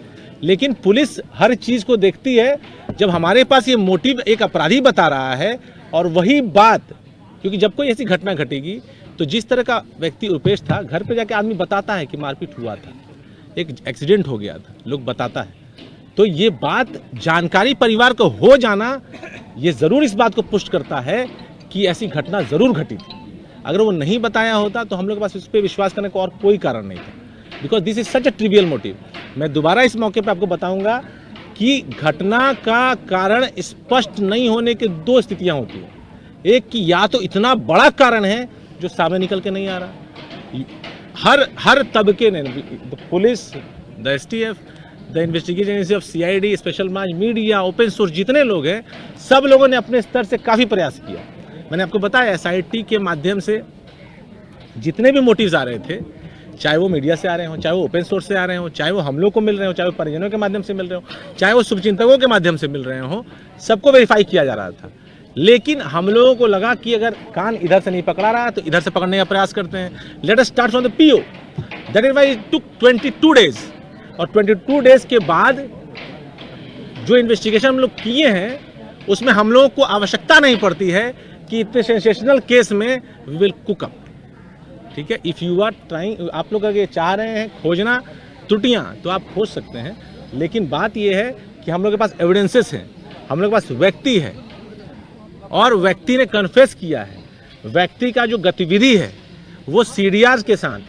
लेकिन पुलिस हर चीज को देखती है। जब हमारे पास ये मोटिव एक अपराधी बता रहा है और वही बात, क्योंकि जब कोई ऐसी घटना घटेगी तो जिस तरह का व्यक्ति रुपेश था, घर पे जाके आदमी बताता है कि मारपीट हुआ था, एक एक्सीडेंट हो गया था, लोग बताता है। तो ये बात जानकारी परिवार को हो जाना, ये जरूर इस बात को पुष्ट करता है कि ऐसी घटना जरूर घटी थी। अगर वो नहीं बताया होता तो हम लोग के पास इस पर विश्वास करने का और कोई कारण नहीं था, because this is such a trivial motive. मैं दोबारा इस मौके पे आपको बताऊंगा कि घटना का कारण स्पष्ट नहीं होने की दो स्थितियां होती हैं। एक कि या तो इतना बड़ा कारण है जो सामने निकल के नहीं आ रहा, हर तबके ने, police, the STF, the investigation agency of CID, special branch, media, open source, जितने लोग हैं, सब लोगों ने अपने स्तर से काफ़ी प्रयास किया। मैंने आपको बताया एसआईटी के माध्यम से जितने भी मोटिव्स आ रहे थे, चाहे वो मीडिया से आ रहे हो, चाहे वो ओपन सोर्स से आ रहे हो, चाहे वो हम लोग को मिल रहे हो, चाहे वो परिजनों के माध्यम से मिल रहे हो, चाहे वो शुभचिंतकों के माध्यम से मिल रहे हो, सबको वेरीफाई किया जा रहा था। लेकिन हम लोगों को लगा कि अगर कान इधर से नहीं पकड़ा रहा तो इधर से पकड़ने का प्रयास करते हैं। Let us start from the PO. That is why it took 22 days. और 22 डेज के बाद जो इन्वेस्टिगेशन हम लोग किए हैं उसमें हम लोगों को आवश्यकता नहीं पड़ती है कि इतने सेंसेशनल केस में वी विल कुक अप। ठीक है, इफ़ यू आर ट्राइंग, आप लोग अगर ये चाह रहे हैं खोजना त्रुटियां तो आप खोज सकते हैं, लेकिन बात ये है कि हम लोग के पास एविडेंसेस हैं, हम लोग के पास व्यक्ति है और व्यक्ति ने कन्फेस किया है। व्यक्ति का जो गतिविधि है वो सीडीआर के साथ,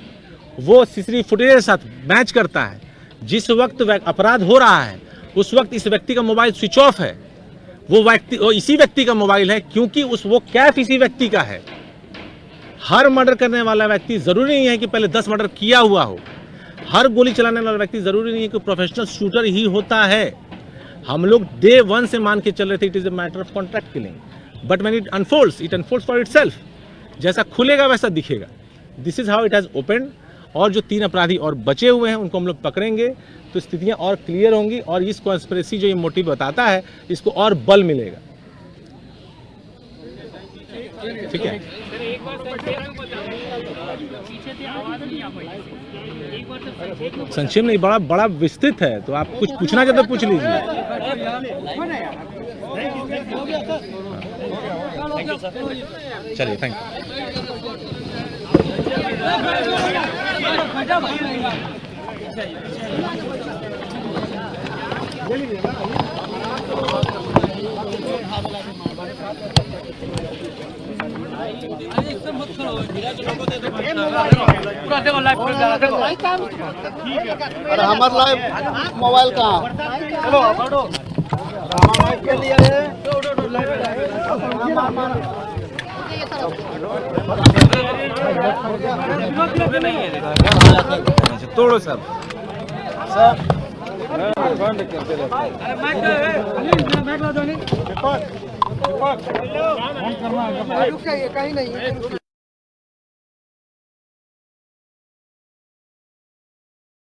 वो सीसीटीवी फुटेज के साथ मैच करता है। जिस वक्त अपराध हो रहा है उस वक्त इस व्यक्ति का मोबाइल स्विच ऑफ है। वो व्यक्ति इसी व्यक्ति का मोबाइल है, क्योंकि वो कैफ इसी व्यक्ति का है। हर मर्डर करने वाला व्यक्ति जरूरी नहीं है कि पहले 10 मर्डर किया हुआ हो। हर गोली चलाने वाला व्यक्ति जरूरी नहीं है कि प्रोफेशनल शूटर ही होता है। हम लोग डे 1 से मान के चल रहे थे it is a matter of contract killing, but when it unfolds for itself. जैसा खुलेगा वैसा दिखेगा। This is how it has opened. और जो 3 अपराधी और बचे हुए हैं उनको हम लोग पकड़ेंगे तो स्थितियां और क्लियर होंगी और इस कॉन्स्पिरेसी जो ये मोटिव बताता है इसको और बल मिलेगा। ठीक है, संक्षेप नहीं, बड़ा विस्तृत है, तो आप कुछ पूछना चाहते तो पूछ लीजिए। चलिए, थैंक यू। देखो लाइव अरे हमारे लाइव मोबाइल कहाँ तोड़ो सब कहीं नहीं